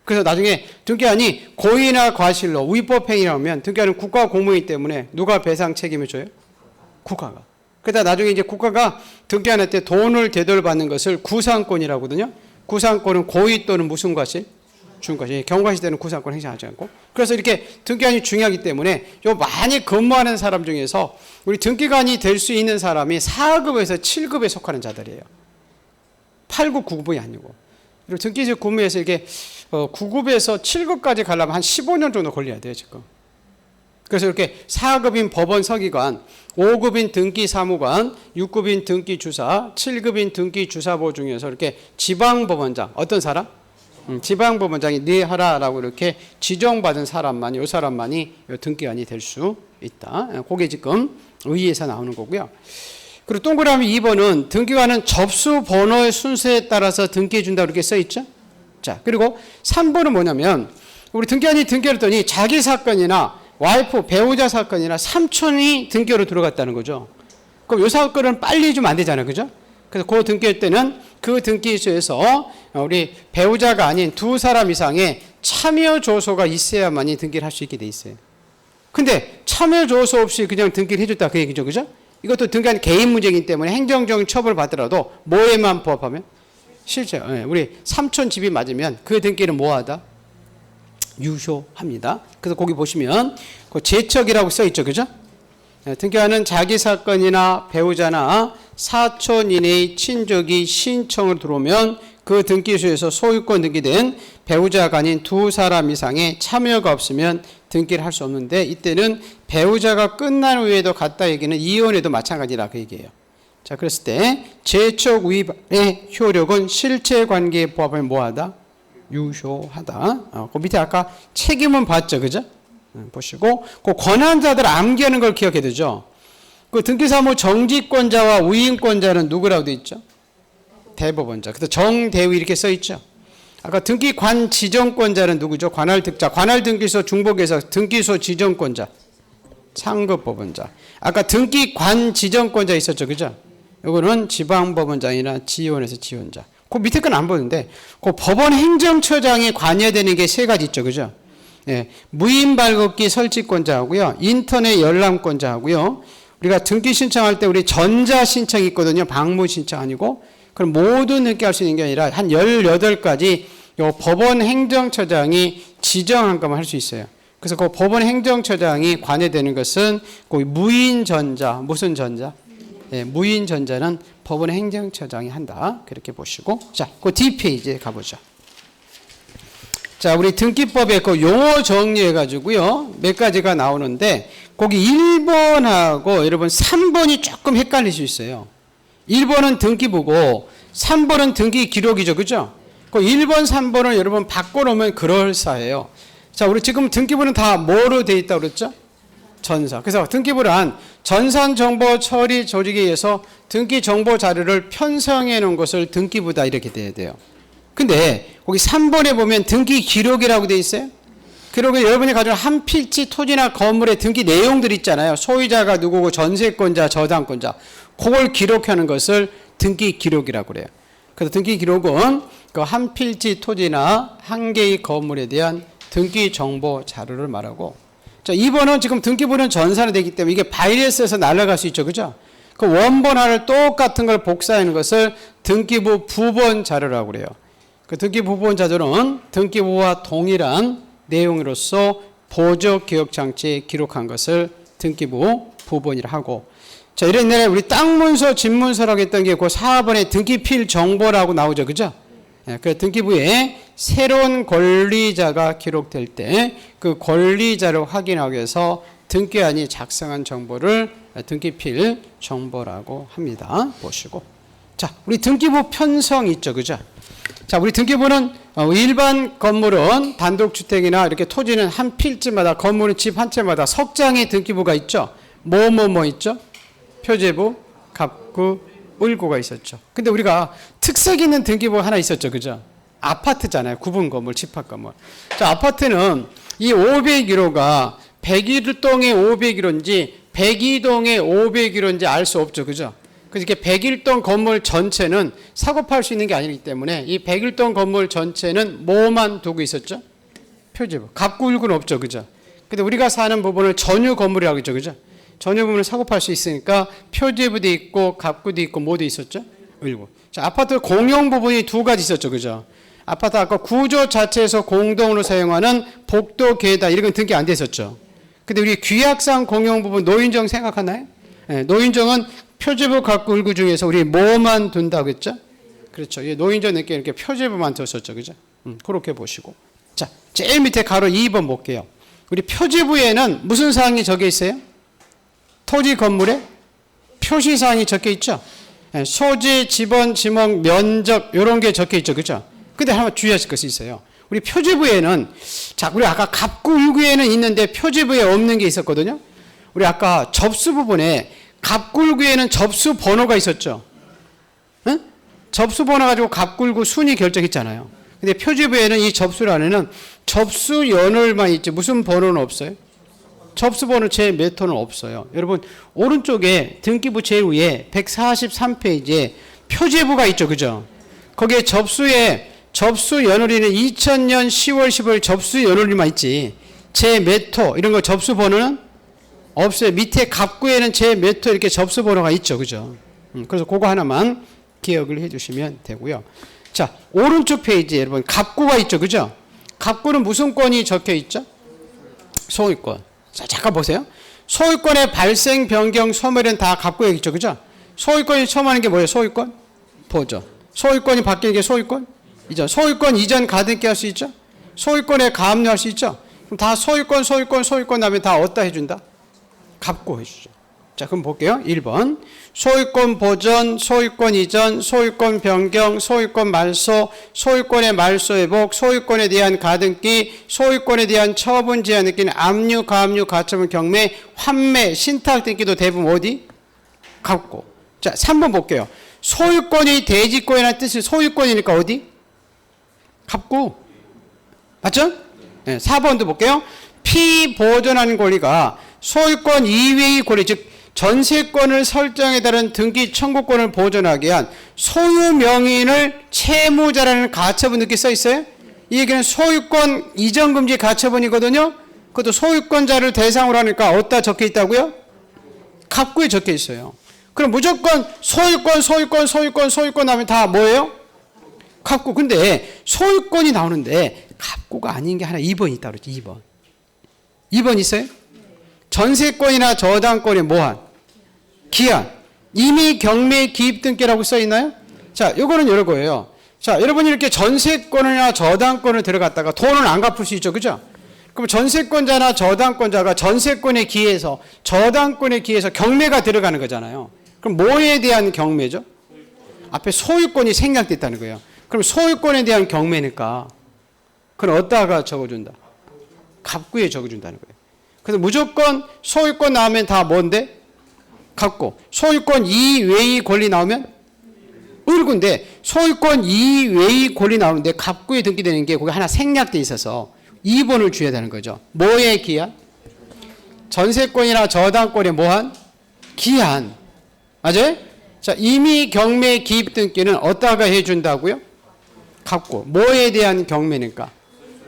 그래서 나중에 등기안이 고의나 과실로 위법행위라고 하면 등기안은 국가 공무이기 때문에 누가 배상 책임을 져요? 국가가. 그러다 나중에 이제 국가가 등기안할 때 돈을 되돌받는 것을 구상권이라고 하거든요. 구상권은 고의 또는 무슨 과실? 중과실. 경과실 때는 구상권 행사하지 않고. 그래서 이렇게 등기관이 중요하기 때문에 요 많이 근무하는 사람 중에서 우리 등기관이 될 수 있는 사람이 4급에서 7급에 속하는 자들이에요. 8급, 9급이 아니고. 그리고 등기소 근무에서 이게 9급에서 7급까지 가려면 한 15년 정도 걸려야 돼요, 지금. 그래서 이렇게 4급인 법원 서기관, 5급인 등기사무관, 6급인 등기주사, 7급인 등기주사보 중에서 이렇게 지방법원장, 어떤 사람? 지방법원장이 네 하라라고 이렇게 지정받은 사람만이, 이 사람만이 등기관이 될 수 있다. 그게 지금 의의에서 나오는 거고요. 그리고 동그라미 2번은 등기관은 접수 번호의 순서에 따라서 등기해 준다고 이렇게 써 있죠. 자, 그리고 3번은 뭐냐면 우리 등기관이 등기를 했더니 자기 사건이나 와이프, 배우자 사건이나 삼촌이 등기로 들어갔다는 거죠. 그럼 이 사건은 빨리 주면 안 되잖아요. 그죠? 그래서 그 등기할 때는 그 등기소에서 우리 배우자가 아닌 두 사람 이상의 참여 조서가 있어야만이 등기를 할 수 있게 돼 있어요. 근데 참여 조서 없이 그냥 등기를 해줬다 그 얘기죠. 그죠? 이것도 등기한 개인 문제이기 때문에 행정적인 처벌을 받더라도 뭐에만 부합하면? 실제 우리 삼촌 집이 맞으면 그 등기는 뭐하다? 유효합니다. 그래서 거기 보시면 그 제척이라고 써 있죠. 그죠? 등기관은 자기 사건이나 배우자나 사촌 이내의 친족이 신청을 들어오면 그 등기소에서 소유권 등기된 배우자가 아닌 두 사람 이상의 참여가 없으면 등기를 할 수 없는데 이때는 배우자가 끝난 후에도 갔다 얘기는 이혼에도 마찬가지라 그 얘기예요. 자, 그랬을 때 제척 위반의 효력은 실체관계에 부합하면 뭐하다? 유효하다. 그 밑에 아까 책임은 봤죠, 그죠? 보시고 그 권한자들 암기하는 걸 기억해야 되죠. 그 등기사무 정지권자와 우임권자는 누구라고 돼 있죠? 대법원자. 그래서 정대위 이렇게 써 있죠. 아까 등기관 지정권자는 누구죠? 관할득자. 관할등기소 중복에서 등기소 지정권자. 상급법원자. 아까 등기관 지정권자 있었죠, 그죠? 이거는 지방법원장이나 지원에서 지원자. 그 밑에 건 안 보는데, 그 법원 행정처장이 관여되는 게 세 가지 있죠, 그죠? 예, 무인 발급기 설치권자하고요, 인터넷 열람권자하고요. 우리가 등기 신청할 때 우리 전자 신청이 있거든요. 방문 신청 아니고. 그럼 모든 등기할 수 있는 게 아니라 한 18가지 요 법원 행정처장이 지정한 것만 할 수 있어요. 그래서 그 법원 행정처장이 관여되는 것은 그 무인 전자, 무슨 전자? 예, 무인 전자는 법원 행정처장이 한다. 그렇게 보시고. 자, 그 D페이지에 가보죠. 자, 우리 등기법에 그 용어 정리해가지고요. 몇 가지가 나오는데, 거기 1번하고 여러분 3번이 조금 헷갈릴 수 있어요. 1번은 등기부고, 3번은 등기 기록이죠. 그죠? 그 1번, 3번을 여러분 바꿔놓으면 그럴싸해요. 자, 우리 지금 등기부는 다 뭐로 되어 있다고 그랬죠? 전사. 그래서 등기부란 전산정보 처리 조직에 의해서 등기 정보 자료를 편성해 놓은 것을 등기부다 이렇게 돼야 돼요. 근데 거기 3번에 보면 등기 기록이라고 돼 있어요. 그리고 여러분이 가진 한 필지 토지나 건물의 등기 내용들 있잖아요. 소유자가 누구고 전세권자, 저당권자. 그걸 기록하는 것을 등기 기록이라고 그래요. 그래서 등기 기록은 그 한 필지 토지나 한 개의 건물에 대한 등기 정보 자료를 말하고, 자, 2번은 지금 등기부는 전산이 되기 때문에 이게 바이러스에서 날아갈 수 있죠. 그죠? 그 원본 하나를 똑같은 걸 복사하는 것을 등기부 부본 자료라고 그래요. 그 등기부 부본 자료는 등기부와 동일한 내용으로서 보조 기억 장치에 기록한 것을 등기부 부본이라 하고, 자, 이런 옛날에 우리 땅 문서, 집 문서라고 했던 게 그 4번에 등기필 정보라고 나오죠. 그죠? 예, 그 등기부에 새로운 권리자가 기록될 때 그 권리자를 확인하기 위해서 등기관이 작성한 정보를 등기필 정보라고 합니다. 보시고. 자, 우리 등기부 편성 있죠. 그죠? 자, 우리 등기부는 일반 건물은 단독주택이나 이렇게 토지는 한 필지마다, 건물은 집 한 채마다 석장의 등기부가 있죠. 뭐 있죠? 표제부, 갑구, 을구가 있었죠. 근데 우리가 특색 있는 등기부가 하나 있었죠. 그죠? 아파트잖아요. 구분 건물, 집합 건물. 자, 아파트는 이 501호가 101동의 501호인지 102동의 501호인지 알 수 없죠. 그죠? 그래서 이렇게 101동 건물 전체는 사고 팔 수 있는 게 아니기 때문에 이 101동 건물 전체는 뭐만 두고 있었죠? 표제부. 갑구, 을구는 없죠. 그죠? 근데 우리가 사는 부분을 전유 건물이라고 했죠. 그죠? 전유 부분을 사고 팔 수 있으니까 표제부도 있고 갑구도 있고 뭐도 있었죠? 을구. 자, 아파트 공용 부분이 두 가지 있었죠. 그죠? 아파트 아까 구조 자체에서 공동으로 사용하는 복도, 계단 이런 건 등기 안 됐었죠. 근데 우리 규약상 공용 부분 노인정 생각하나요? 네, 노인정은 표제부, 갑구, 을구 중에서 우리 뭐만 둔다고 했죠? 그렇죠. 노인정 내게 이렇게 표제부만 뒀었죠. 그죠? 그렇게 보시고. 자, 제일 밑에 가로 2번 볼게요. 우리 표제부에는 무슨 사항이 적혀 있어요? 토지 건물에 표시사항이 적혀 있죠. 소재, 지번, 지목, 면적 이런 게 적혀 있죠. 그죠? 근데 한번 주의하실 것이 있어요. 우리 표제부에는, 자, 우리 아까 갑구, 을구에는 있는데 표제부에 없는 게 있었거든요. 우리 아까 접수 부분에 갑구, 을구에는 접수 번호가 있었죠. 응? 접수 번호 가지고 갑구, 을구 순위 결정했잖아요. 근데 표제부에는 이 접수란에는 접수 연월만 있지 무슨 번호는 없어요. 접수번호 제 몇 호는 없어요. 여러분 오른쪽에 등기부 제일 위에 143페이지에 표제부가 있죠. 그죠? 거기에 접수 연월일은 2000년 10월 15일 접수 연월일만 있지 제 몇 호 이런 거 접수번호는 없어요. 밑에 갑구에는 제 몇 호 이렇게 접수번호가 있죠. 그죠? 그래서 그거 하나만 기억을 해 주시면 되고요. 자, 오른쪽 페이지에 여러분 갑구가 있죠. 그죠? 갑구는 무슨 권이 적혀 있죠? 소유권. 자, 잠깐 보세요. 소유권의 발생, 변경, 소멸은 다 갑구에 있죠. 그죠? 소유권이 처음 하는 게 뭐예요? 소유권? 보존. 소유권이 바뀌는 게 소유권? 이전. 소유권 이전 가등기 할 수 있죠? 소유권에 가압류할 수 있죠? 그럼 다 소유권 다음에 다 어디다 해준다? 갑구 해주죠. 자, 그럼 볼게요. 1번. 소유권 보전, 소유권 이전, 소유권 변경, 소유권 말소, 소유권의 말소 회복, 소유권에 대한 가등기, 소유권에 대한 처분 제한 느끼는 압류, 가압류, 가처분, 경매, 환매, 신탁 등기도 대부분 어디? 갑구. 자, 3번 볼게요. 소유권이 대지권이라는 뜻이 소유권이니까 어디? 갑구. 맞죠? 네, 4번도 볼게요. 피보존하는 권리가 소유권 이외의 권리, 즉 전세권을 설정에 따른 등기 청구권을 보존하기 위한 소유 명의인을 채무자라는 가처분 이렇게 써 있어요. 이 얘기는 소유권 이전 금지 가처분이거든요. 그것도 소유권자를 대상으로 하니까 어디다 적혀 있다고요? 갑구에 적혀 있어요. 그럼 무조건 소유권 하면 다 뭐예요? 갑구. 근데 소유권이 나오는데 갑구가 아닌 게 하나 2번 있다고 그랬죠. 2번 있어요? 전세권이나 저당권의 뭐한? 기한. 이미 경매 기입 등기라고 써 있나요? 자, 요거는 이런 거예요. 자, 여러분이 이렇게 전세권이나 저당권을 들어갔다가 돈을 안 갚을 수 있죠. 그죠? 그럼 전세권자나 저당권자가 전세권에 기해서 저당권에 기해서 경매가 들어가는 거잖아요. 그럼 뭐에 대한 경매죠? 앞에 소유권이 생략됐다는 거예요. 그럼 소유권에 대한 경매니까 그건 어디다가 적어준다? 갑구에 적어준다는 거예요. 그래서 무조건 소유권 나오면 다 뭔데? 갑구. 소유권 이외의 권리 나오면 을구인데 소유권 이외의 권리 나오는데 갑구에 등기되는 게 거기 하나 생략돼 있어서 2번을 줘야 되는 거죠. 뭐의 기한? 전세권이나 저당권의 뭐한? 기한. 맞아요? 자, 임의 경매 기입 등기는 어디다가 해준다고요? 갖고. 뭐에 대한 경매니까?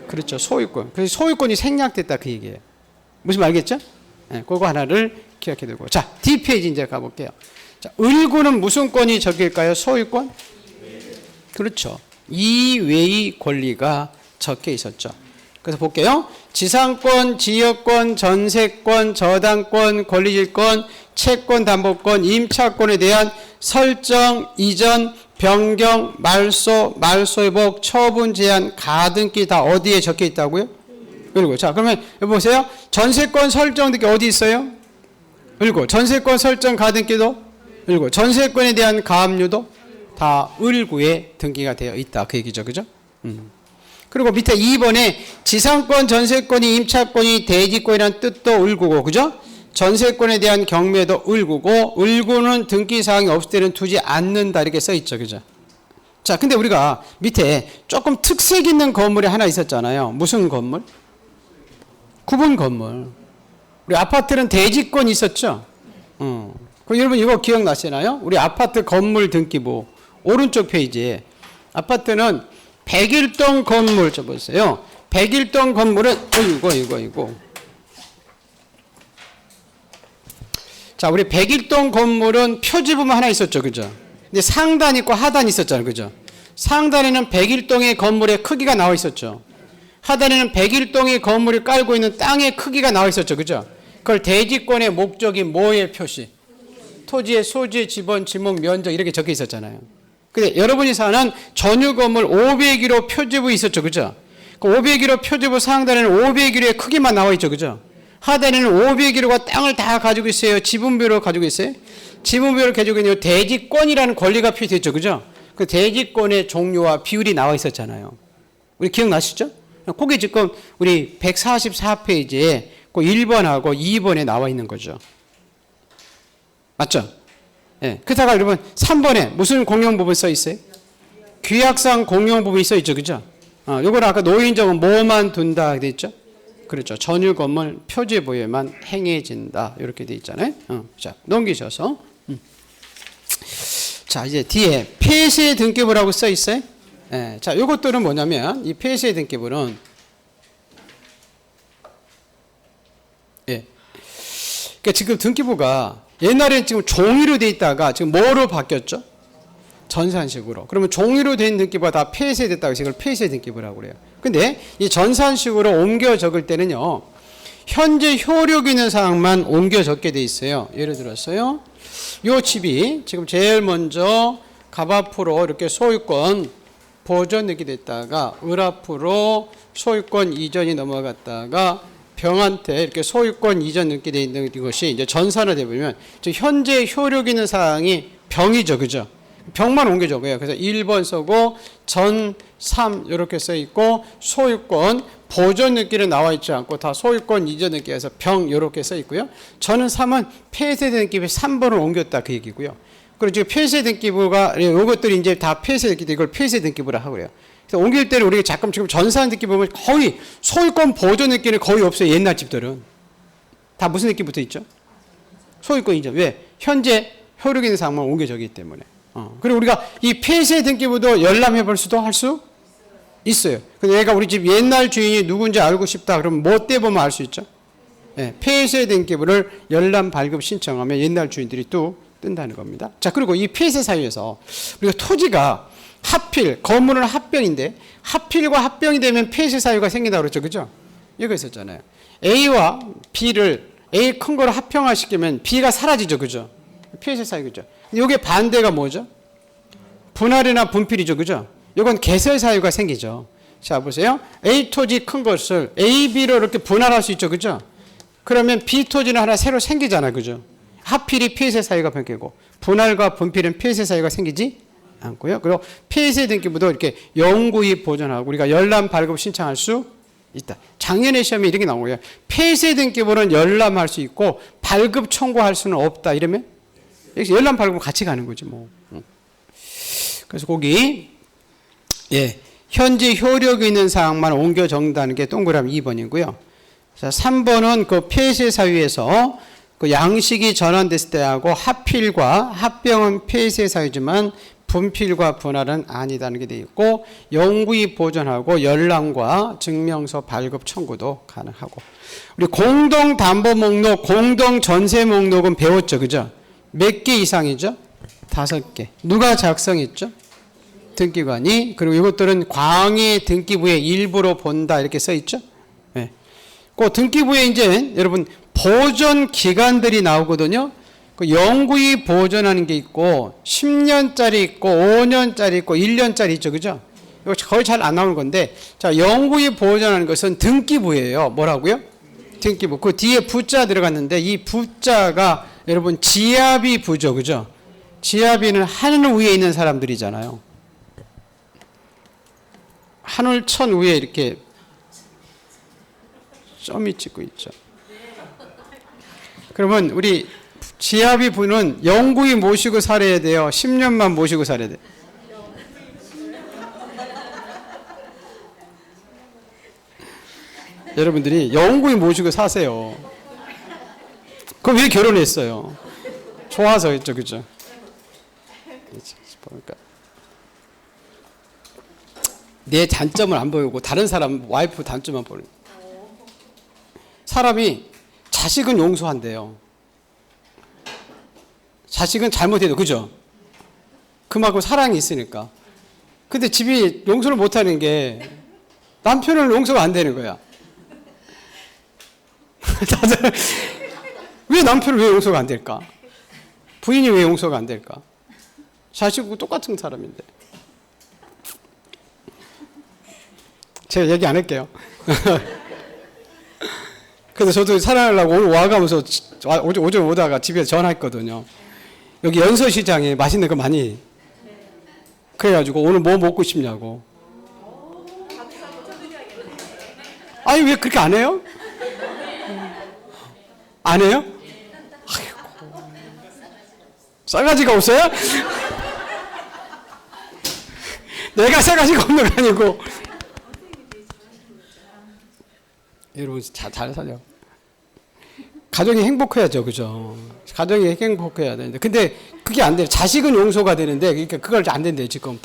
그렇죠. 소유권. 그래서 소유권이 생략됐다 그 얘기예요. 무슨 말 알겠죠? 네, 그거 하나를 기억해 두고. 자, D페이지 이제 가볼게요. 자, 을구는 무슨 권이 적힐까요? 소유권? 그렇죠. 이외의 권리가 적혀 있었죠. 그래서 볼게요. 지상권, 지역권, 전세권, 저당권, 권리질권, 채권, 담보권, 임차권에 대한 설정, 이전, 변경, 말소, 말소회복, 처분, 제한, 가등기 다 어디에 적혀 있다고요? 그리고 자, 그러면 여기 보세요. 전세권 설정 등기 어디 있어요? 을고. 전세권 설정 가등기도 을고. 전세권에 대한 가압류도 다 을구에 등기가 되어 있다. 그 얘기죠. 그죠? 그리고 밑에 2번에 지상권, 전세권이 임차권이 대지권이라는 뜻도 을구고, 그죠? 전세권에 대한 경매도 을구고, 을구는 등기사항이 없을 때는 두지 않는다. 이렇게 써 있죠. 그죠? 자, 근데 우리가 밑에 조금 특색 있는 건물이 하나 있었잖아요. 무슨 건물? 구분 건물. 우리 아파트는 대지권이 있었죠? 그 여러분 이거 기억나시나요? 우리 아파트 건물 등기부 오른쪽 페이지에 아파트는 101동 건물 저 보세요. 101동 건물은 이거. 자, 우리 101동 건물은 표지부만 하나 있었죠. 그죠? 근데 상단 있고 하단 있었잖아요. 그죠? 상단에는 101동의 건물의 크기가 나와 있었죠. 하단에는 101동의 건물이 깔고 있는 땅의 크기가 나와 있었죠. 그죠? 그걸 대지권의 목적이 뭐의 표시? 토지의 소재, 지번, 지목, 면적 이렇게 적혀 있었잖아요. 근데 여러분이 사는 전유 건물 501호 표지부 있었죠. 그죠? 그 501호 표지부 상단에는 501호의 크기만 나와 있죠. 그죠? 하단에는 501호가 땅을 다 가지고 있어요. 지분별로 가지고 있어요. 지분별로 가지고 있는 대지권이라는 권리가 표시됐죠. 그죠? 그 대지권의 종류와 비율이 나와 있었잖아요. 우리 기억나시죠? 그게 지금 우리 144페이지에 그 1번하고 2번에 나와 있는 거죠. 맞죠? 예. 그다가 여러분 3번에 무슨 공용 부분 써 있어요? 규약상 공용 부분이 써 있죠. 그죠? 요거는 아까 노인정은 뭐만 둔다 돼 있죠? 그렇죠. 전유 건물 표지부에만 행해진다. 이렇게 돼 있잖아요. 자, 넘기셔서. 자, 이제 뒤에 폐쇄 등기부라고 써 있어요. 예, 자, 요것들은 뭐냐면 이 폐쇄 등기부는 그러니까 지금 등기부가 옛날에 지금 종이로 돼 있다가 지금 뭐로 바뀌었죠? 전산식으로. 그러면 종이로 된 등기부가 다 폐쇄됐다고 해서 이걸 폐쇄 등기부라고 그래요. 근데 이 전산식으로 옮겨 적을 때는요, 현재 효력 있는 사항만 옮겨 적게 돼 있어요. 예를 들었어요. 요 집이 지금 제일 먼저 갑 앞으로 이렇게 소유권 보존 넣게 됐다가 을 앞으로 소유권 이전이 넘어갔다가 병한테 이렇게 소유권 이전 넣게 돼 있는 것이 이제 전산화 되면 현재 효력 있는 사항이 병이죠. 그죠? 병만 옮겨 적어요. 그래서 1번 쓰고 전 3 이렇게 써 있고 소유권 보존 넣기는 나와 있지 않고 다 소유권 이전 넣기 해서 병 이렇게 써 있고요. 저는 3은 폐쇄 등기부에 3번을 옮겼다 그 얘기고요. 그리고 지금 폐쇄 등기부가 이것들이 이제 다 폐쇄 등기부 이걸 폐쇄 등기부라 하고 그래요. 그래서 옮길 때는 우리가 가끔 지금 전산 등기부 보면 거의 소유권 보존 느낌이 거의 없어요. 옛날 집들은 다 무슨 느낌 붙어 있죠? 소유권 이전. 왜? 현재 효력 있는 사항만 옮겨 적이기 때문에. 그리고 우리가 이 폐쇄 등기부도 열람해 볼 수도 할 수 있어요. 근데 얘가 우리 집 옛날 주인이 누군지 알고 싶다. 그러면 뭐 때 보면 알 수 있죠? 네, 폐쇄 등기부를 열람 발급 신청하면 옛날 주인들이 또 뜬다는 겁니다. 자, 그리고 이 폐쇄 사유에서 우리가 토지가 합필, 건물은 합병인데 합필과 합병이 되면 폐쇄 사유가 생긴다고 그랬죠. 그죠? 이거 있었잖아요. A와 B를 A 큰 거를 합평화시키면 B가 사라지죠. 그죠? 폐쇄 사유 그죠? 이게 반대가 뭐죠? 분할이나 분필이죠. 그죠? 이건 개설 사유가 생기죠. 자, 보세요. A 토지 큰 것을 A, B로 이렇게 분할할 수 있죠. 그죠? 그러면 B 토지는 하나 새로 생기잖아요. 그죠? 합필이 폐쇄 사유가 생기고 분할과 분필은 폐쇄 사유가 생기지 않고요. 그리고 폐쇄 등기부도 이렇게 영구히 보존하고 우리가 열람 발급 신청할 수 있다. 작년에 시험에 이렇게 나온 거예요. 폐쇄 등기부는 열람할 수 있고 발급 청구할 수는 없다. 이러면 여기서 열람 발급 같이 가는 거지 뭐. 그래서 거기 현재 효력이 있는 사항만 옮겨 적는다는 게 동그라미 2번이고요. 자, 3번은 그 폐쇄 사유에서 그 양식이 전환됐을 때하고 합필과 합병은 폐쇄 사유지만 분필과 분할은 아니다는 게 되어 있고, 영구히 보존하고 열람과 증명서 발급 청구도 가능하고. 우리 공동담보 목록, 공동전세 목록은 배웠죠, 그죠? 몇 개 이상이죠? 5개. 누가 작성했죠? 등기관이. 그리고 이것들은 광해 등기부의 일부로 본다 이렇게 써 있죠? 네. 그 등기부에 이제 여러분 보존 기간들이 나오거든요. 그 영구히 보존하는 게 있고 10년짜리 있고 5년짜리 있고 1년짜리 있죠, 그죠? 이거 거의 잘 안 나오는 건데, 자, 영구히 보존하는 것은 등기부예요. 뭐라고요? 등기부. 그 뒤에 부자 들어갔는데 이 부자가 여러분 지압이 부죠, 그죠? 지압이는 하늘 위에 있는 사람들이잖아요. 하늘천 위에 이렇게 점이 찍고 있죠. 그러면 우리 지압이 부는 영구히 모시고 살아야 돼요? 10년만 모시고 살아야 돼요? 여러분들이 영구히 모시고 사세요. 그럼 왜 결혼했어요? 좋아서 했죠, 그죠? 그러니까 내 단점을 안 보이고 다른 사람 와이프 단점만 보는. 사람이 자식은 용서한대요. 자식은 잘못해도, 그죠? 그만큼 사랑이 있으니까. 근데 집이 용서를 못하는 게 남편은 용서가 안 되는 거야. 다들 왜 남편은 왜 용서가 안 될까? 부인이 왜 용서가 안 될까? 자식하고 똑같은 사람인데. 제가 얘기 안 할게요. 그래서 저도 사랑하려고 오늘 와가면서 오전 오다가 집에 전화했거든요. 여기 연서시장에 맛있는 거 많이. 그래가지고 오늘 뭐 먹고 싶냐고. 아니 왜 그렇게 안 해요? 안 해요? 아이고. 싸가지가 없어요? 내가 싸가지가 없는 거 아니고. 여러분 잘 살려. 가정이 행복해야죠, 그죠? 가정이 행복해야 되는데, 근데 그게 안 돼요. 자식은 용서가 되는데, 그러니까 그걸 안 된대요 지금.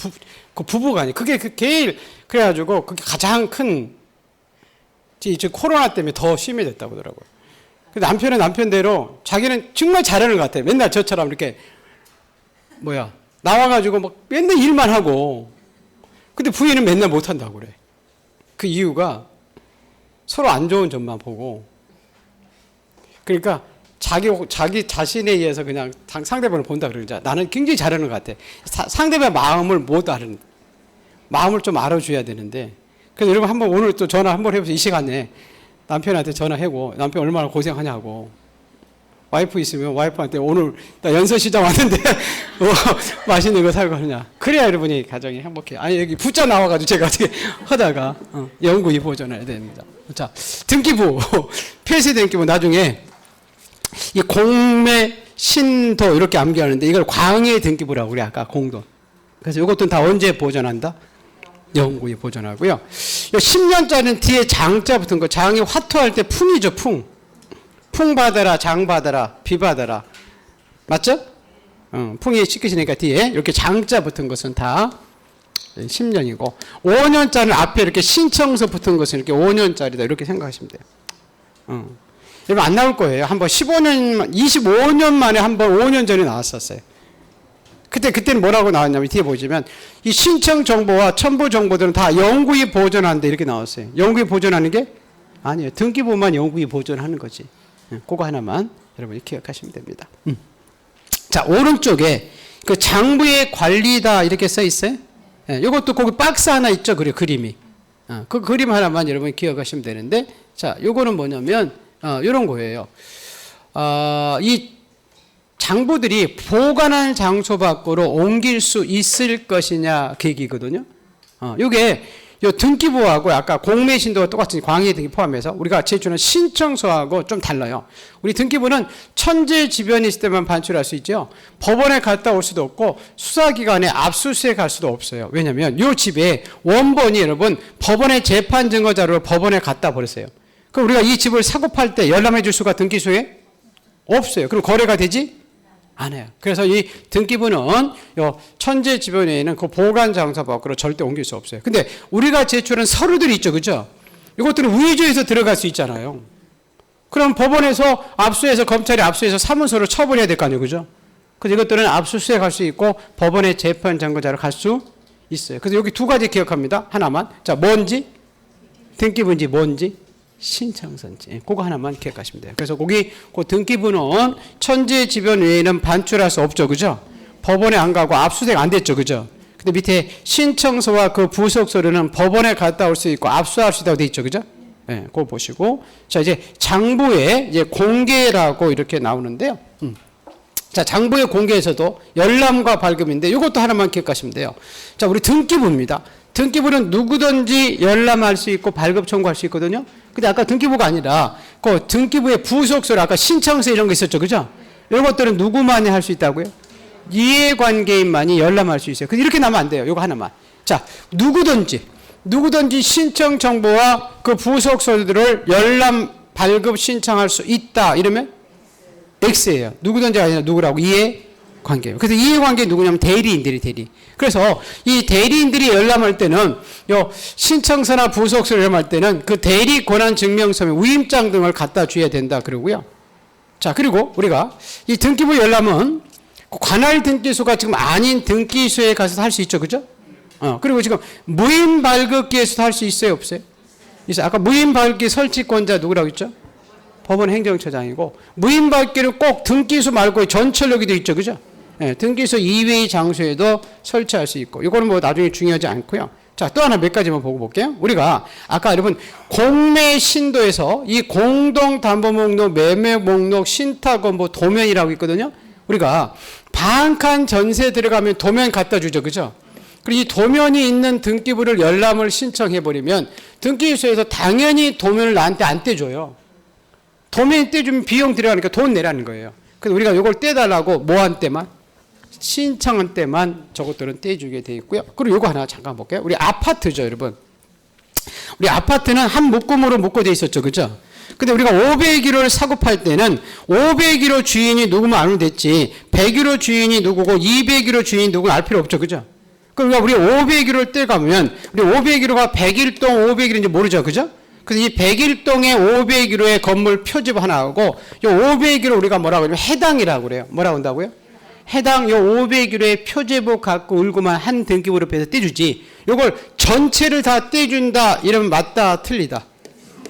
그 부부가 아니. 그게 제일 그래가지고 그게 가장 큰. 지금 코로나 때문에 더 심해졌다고 하더라고요. 남편은 남편대로 자기는 정말 잘하는 것 같아요. 맨날 저처럼 이렇게 나와가지고 막 맨날 일만 하고. 근데 부인은 맨날 못한다고 그래. 그 이유가 서로 안 좋은 점만 보고. 그러니까 자기 자신에 의해서 그냥 상대방을 본다 그러자. 나는 굉장히 잘하는 것 같아. 상대방의 마음을 못 알아는. 마음을 좀 알아줘야 되는데. 그래서 여러분 한번 오늘 또 전화 한번 해보세요. 이 시간에 남편한테 전화하고 남편 얼마나 고생하냐고. 와이프 있으면 와이프한테 오늘 나 연서시장 왔는데 맛있는 거 사고 하느냐. 그래야 여러분이 가정이 행복해요. 아니 여기 부자 나와가지고 제가 어떻게 하다가 영구히 보존해야 됩니다. 자, 등기부 폐쇄 등기부 나중에 이 공매 신도 이렇게 암기하는데 이걸 광해 등기부라고 그래. 아까 공돈. 그래서 이것도 다 언제 보존한다? 영구히 보존하고요. 10년짜리는 뒤에 장자 붙은 거. 장이 화투할 때 풍이죠, 풍. 풍 받아라, 장 받아라, 비 받아라. 맞죠? 풍이 시키시니까 뒤에 이렇게 장자 붙은 것은 다 10년이고, 5년짜리는 앞에 이렇게 신청서 붙은 것은 이렇게 5년짜리다. 이렇게 생각하시면 돼요. 여러분 안 나올 거예요. 한번 25년 만에 한번 5년 전에 나왔었어요. 그때는 뭐라고 나왔냐면 뒤에 보시면 이 신청 정보와 첨부 정보들은 다 영구히 보존한다 이렇게 나왔어요. 영구히 보존하는 게 아니에요. 등기부만 영구히 보존하는 거지. 그거 하나만 여러분이 기억하시면 됩니다. 자, 오른쪽에 그 장부의 관리다 이렇게 써 있어요. 이것도 거기 박스 하나 있죠. 그래 그림이. 그 그림 하나만 여러분이 기억하시면 되는데, 자, 요거는 뭐냐면 이런 거예요. 이 장부들이 보관한 장소 밖으로 옮길 수 있을 것이냐 그 얘기거든요. 요게 요 등기부하고 아까 공매 신도가 똑같은 광해 등기 포함해서 우리가 제출한 신청서하고 좀 달라요. 우리 등기부는 천재지변이 있을 때만 반출할 수 있죠. 법원에 갔다 올 수도 없고 수사기관에 압수수색 할 수도 없어요. 왜냐하면 요 집에 원본이 여러분 법원의 재판 증거 자료를 법원에 갖다 버렸어요. 그럼 우리가 이 집을 사고 팔 때 열람해 줄 수가 등기소에 없어요. 그럼 거래가 되지 않아요. 그래서 이 등기부는 요 천재지변에는 그 보관 장소 밖으로 절대 옮길 수 없어요. 근데 우리가 제출한 서류들이 있죠, 그죠? 이것들은 위조해서 들어갈 수 있잖아요. 그럼 법원에서 압수해서 검찰이 압수해서 사문서로 처벌해야 될 거 아니에요, 그죠? 그래서 이것들은 압수수색할 수 있고 법원의 재판 증거자로 갈 수 있어요. 그래서 여기 두 가지 기억합니다. 하나만. 자, 뭔지 등기부인지 뭔지 신청서인지 그거 하나만 기억하시면 돼요. 그래서 거기 그 등기부는 천재지변 외에는 반출할 수 없죠, 그죠? 법원에 안 가고 압수수색 안 됐죠, 그죠? 근데 밑에 신청서와 그 부속서류는 법원에 갔다 올 수 있고 압수할 수 있다고 돼 있죠, 그죠? 네, 그거 보시고 자 이제 장부에 이제 공개라고 이렇게 나오는데요. 자 장부의 공개에서도 열람과 발급인데 이것도 하나만 기억하시면 돼요. 자 우리 등기부입니다. 등기부는 누구든지 열람할 수 있고 발급 청구할 수 있거든요. 근데 아까 등기부가 아니라 그 등기부의 부속서류 아까 신청서 이런 거 있었죠, 그죠? 이런 것들은 누구만이 할 수 있다고요? 이해관계인만이 열람할 수 있어요. 이렇게 나면 안 돼요. 이거 하나만. 자 누구든지 신청 정보와 그 부속서류들을 열람 발급 신청할 수 있다. 이러면 X예요. 누구든지 아니라 누구라고? 이해관계예요. 그래서 이해관계 누구냐면 대리인들이 대리. 그래서 이 대리인들이 열람할 때는 요 신청서나 부속서를 열람할 때는 그 대리 권한 증명서며 위임장 등을 갖다 줘야 된다 그러고요. 자 그리고 우리가 이 등기부 열람은 관할 등기소가 지금 아닌 등기소에 가서 할 수 있죠, 그죠? 그리고 지금 무인 발급기에서도 할 수 있어요, 없어요? 있어요. 아까 무인 발급기 설치권자 누구라고 했죠? 법원 행정처장이고 무인 발급기는 꼭 등기소 말고 전철역에도 있죠, 그죠? 네, 등기소 이외의 장소에도 설치할 수 있고 이거는 뭐 나중에 중요하지 않고요. 자, 또 하나 몇 가지만 보고 볼게요. 우리가 아까 여러분 공매 신도에서 이 공동담보목록, 매매목록, 신탁원보, 도면이라고 있거든요. 우리가 반칸 전세 들어가면 도면 갖다 주죠, 그죠? 그리고 이 도면이 있는 등기부를 열람을 신청해버리면 등기소에서 당연히 도면을 나한테 안 떼줘요. 도면 떼주면 비용 들어가니까 돈 내라는 거예요. 그래서 우리가 이걸 떼달라고 뭐 한 때만? 신청한 때만 저것들은 떼주게 돼 있고요. 그리고 이거 하나 잠깐 볼게요. 우리 아파트죠, 여러분. 우리 아파트는 한 묶음으로 묶어져 있었죠, 그죠? 근데 우리가 501호를 사고 팔 때는 501호 주인이 누구면 알면 됐지 101호 주인이 누구고 201호 주인이 누구는 알 필요 없죠, 그죠? 그러니까 우리 501호를 떼가면 우리 501호가 101동 501호인지 모르죠, 그죠? 그래서 이 101동의 501호의 건물 표지부 하나 하고 이 501호 우리가 뭐라고 하냐면 해당이라고 그래요. 뭐라고 한다고요? 해당 이 501호의 표지부 갖고 울고만 한 등기부로 빼서 떼주지. 이걸 전체를 다 떼준다 이러면 맞다 틀리다.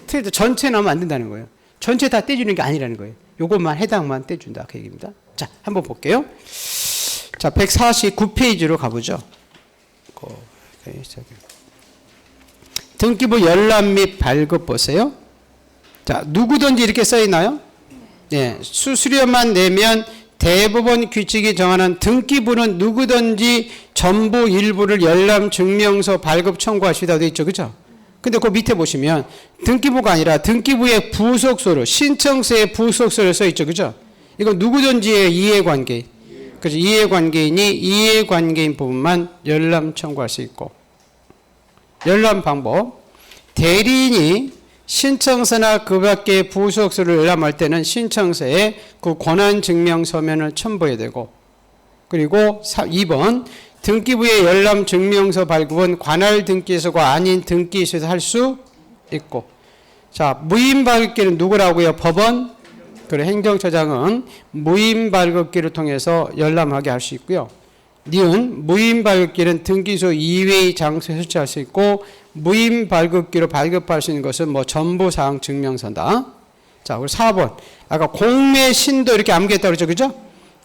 틀리다. 전체 나오면 안 된다는 거예요. 전체 다 떼주는 게 아니라는 거예요. 요것만 해당만 떼준다 그 얘기입니다. 자, 한번 볼게요. 자, 149페이지로 가보죠. 등기부 열람 및 발급 보세요. 자, 누구든지 이렇게 써 있나요? 네, 수수료만 내면 대법원 규칙이 정하는 등기부는 누구든지 전부 일부를 열람 증명서 발급 청구할 수 있다고 되어 있죠, 그죠? 근데 그 밑에 보시면 등기부가 아니라 등기부의 부속서류, 신청서의 부속서류 써 있죠, 그죠? 이거 누구든지의 이해관계. 그래서 이해관계인이 이해관계인 부분만 열람 청구할 수 있고 열람 방법 대리인이 신청서나 그 밖의 부속서를 열람할 때는 신청서에 그 권한증명서면을 첨부해야 되고 그리고 2번 등기부의 열람 증명서 발급은 관할 등기소가 아닌 등기소에서 할 수 있고 자 무인 발급기는 누구라고요? 법원 그리고 행정처장은 무인 발급기를 통해서 열람하게 할 수 있고요. 니은 무인 발급기는 등기소 이외의 장소에 설치할 수 있고 무인 발급기로 발급할 수 있는 것은 뭐 전부사항 증명서다. 자, 그리고 4번 아까 공매 신도 이렇게 암기했다고 그랬죠, 그죠?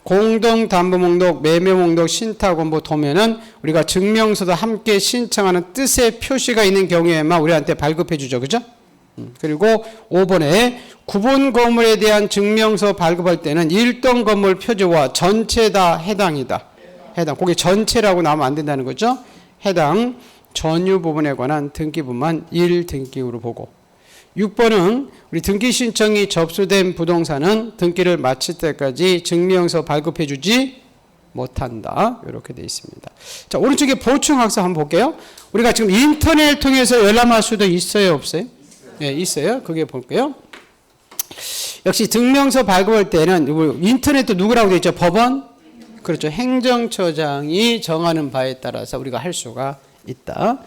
공동담보목록, 매매목록, 신탁원보 도면은 우리가 증명서도 함께 신청하는 뜻의 표시가 있는 경우에만 우리한테 발급해 주죠, 그죠? 그리고 5번에 구분 건물에 대한 증명서 발급할 때는 1동 건물 표지와 전체 다 해당이다. 해당. 거기 전체라고 나오면 안 된다는 거죠. 해당 전유 부분에 관한 등기부만 1등기부로 보고 6번은 우리 등기 신청이 접수된 부동산은 등기를 마칠 때까지 증명서 발급해 주지 못한다. 이렇게 되어 있습니다. 자, 오른쪽에 보충학습 한번 볼게요. 우리가 지금 인터넷을 통해서 열람할 수도 있어요, 없어요? 네, 있어요. 그게 볼게요. 역시 증명서 발급할 때는 인터넷도 누구라고 되어 있죠? 법원? 그렇죠. 행정처장이 정하는 바에 따라서 우리가 할 수가 있다.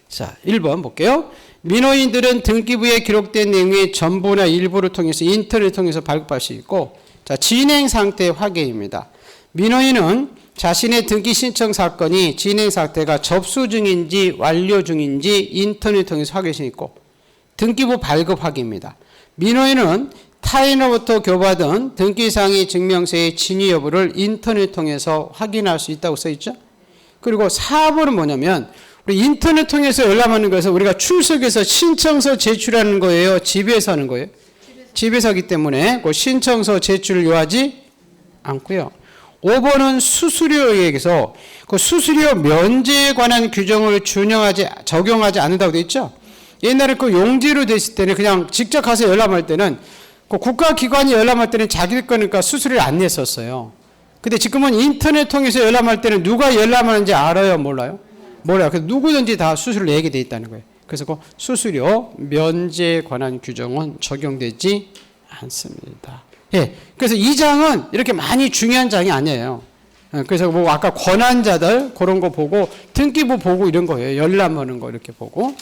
자, 1번 볼게요. 민원인들은 등기부에 기록된 내용의 전부나 일부를 통해서 인터넷을 통해서 발급할 수 있고, 자, 진행 상태 확인입니다. 민원인은 자신의 등기 신청 사건이 진행 상태가 접수 중인지 완료 중인지 인터넷 통해서 확인할 수 있고, 등기부 발급 확인입니다. 민원인은 타인으로부터 교부받은 등기상의 증명서의 진위 여부를 인터넷 통해서 확인할 수 있다고 써있죠. 그리고 4번은 뭐냐면 우리 인터넷 통해서 열람하는 것은 우리가 출석해서 신청서 제출하는 거예요, 집에서 하는 거예요? 집에서 하기 때문에 그 신청서 제출을 요하지 않고요. 5번은 수수료에서 그 수수료 면제에 관한 규정을 적용하지 않는다고 되어 있죠. 옛날에 그 용지로 됐을 때는 그냥 직접 가서 열람할 때는 그 국가기관이 열람할 때는 자기들 거니까 수수료를 안 냈었어요. 근데 지금은 인터넷 통해서 열람할 때는 누가 열람하는지 알아요? 몰라요? 몰라요. 그래서 누구든지 다 수수료를 내게 돼 있다는 거예요. 그래서 그 수수료 면제에 관한 규정은 적용되지 않습니다. 예. 그래서 이 장은 이렇게 많이 중요한 장이 아니에요. 그래서 뭐 아까 권한자들 그런 거 보고 등기부 보고 이런 거예요. 열람하는 거 이렇게 보고.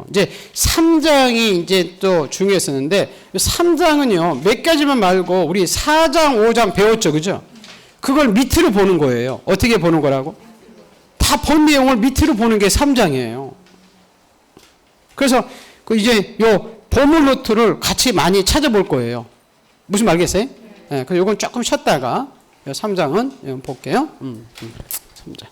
이제 3장이 이제 또 중요했었는데 3장은요. 몇 가지만 말고 우리 4장, 5장 배웠죠. 그죠? 그걸 밑으로 보는 거예요. 어떻게 보는 거라고? 다 본 내용을 밑으로 보는 게 3장이에요. 그래서 그 이제 요 보물 노트를 같이 많이 찾아볼 거예요. 무슨 말 알겠어요? 네, 그래서 요건 조금 쉬었다가 3장은 볼게요. 3장.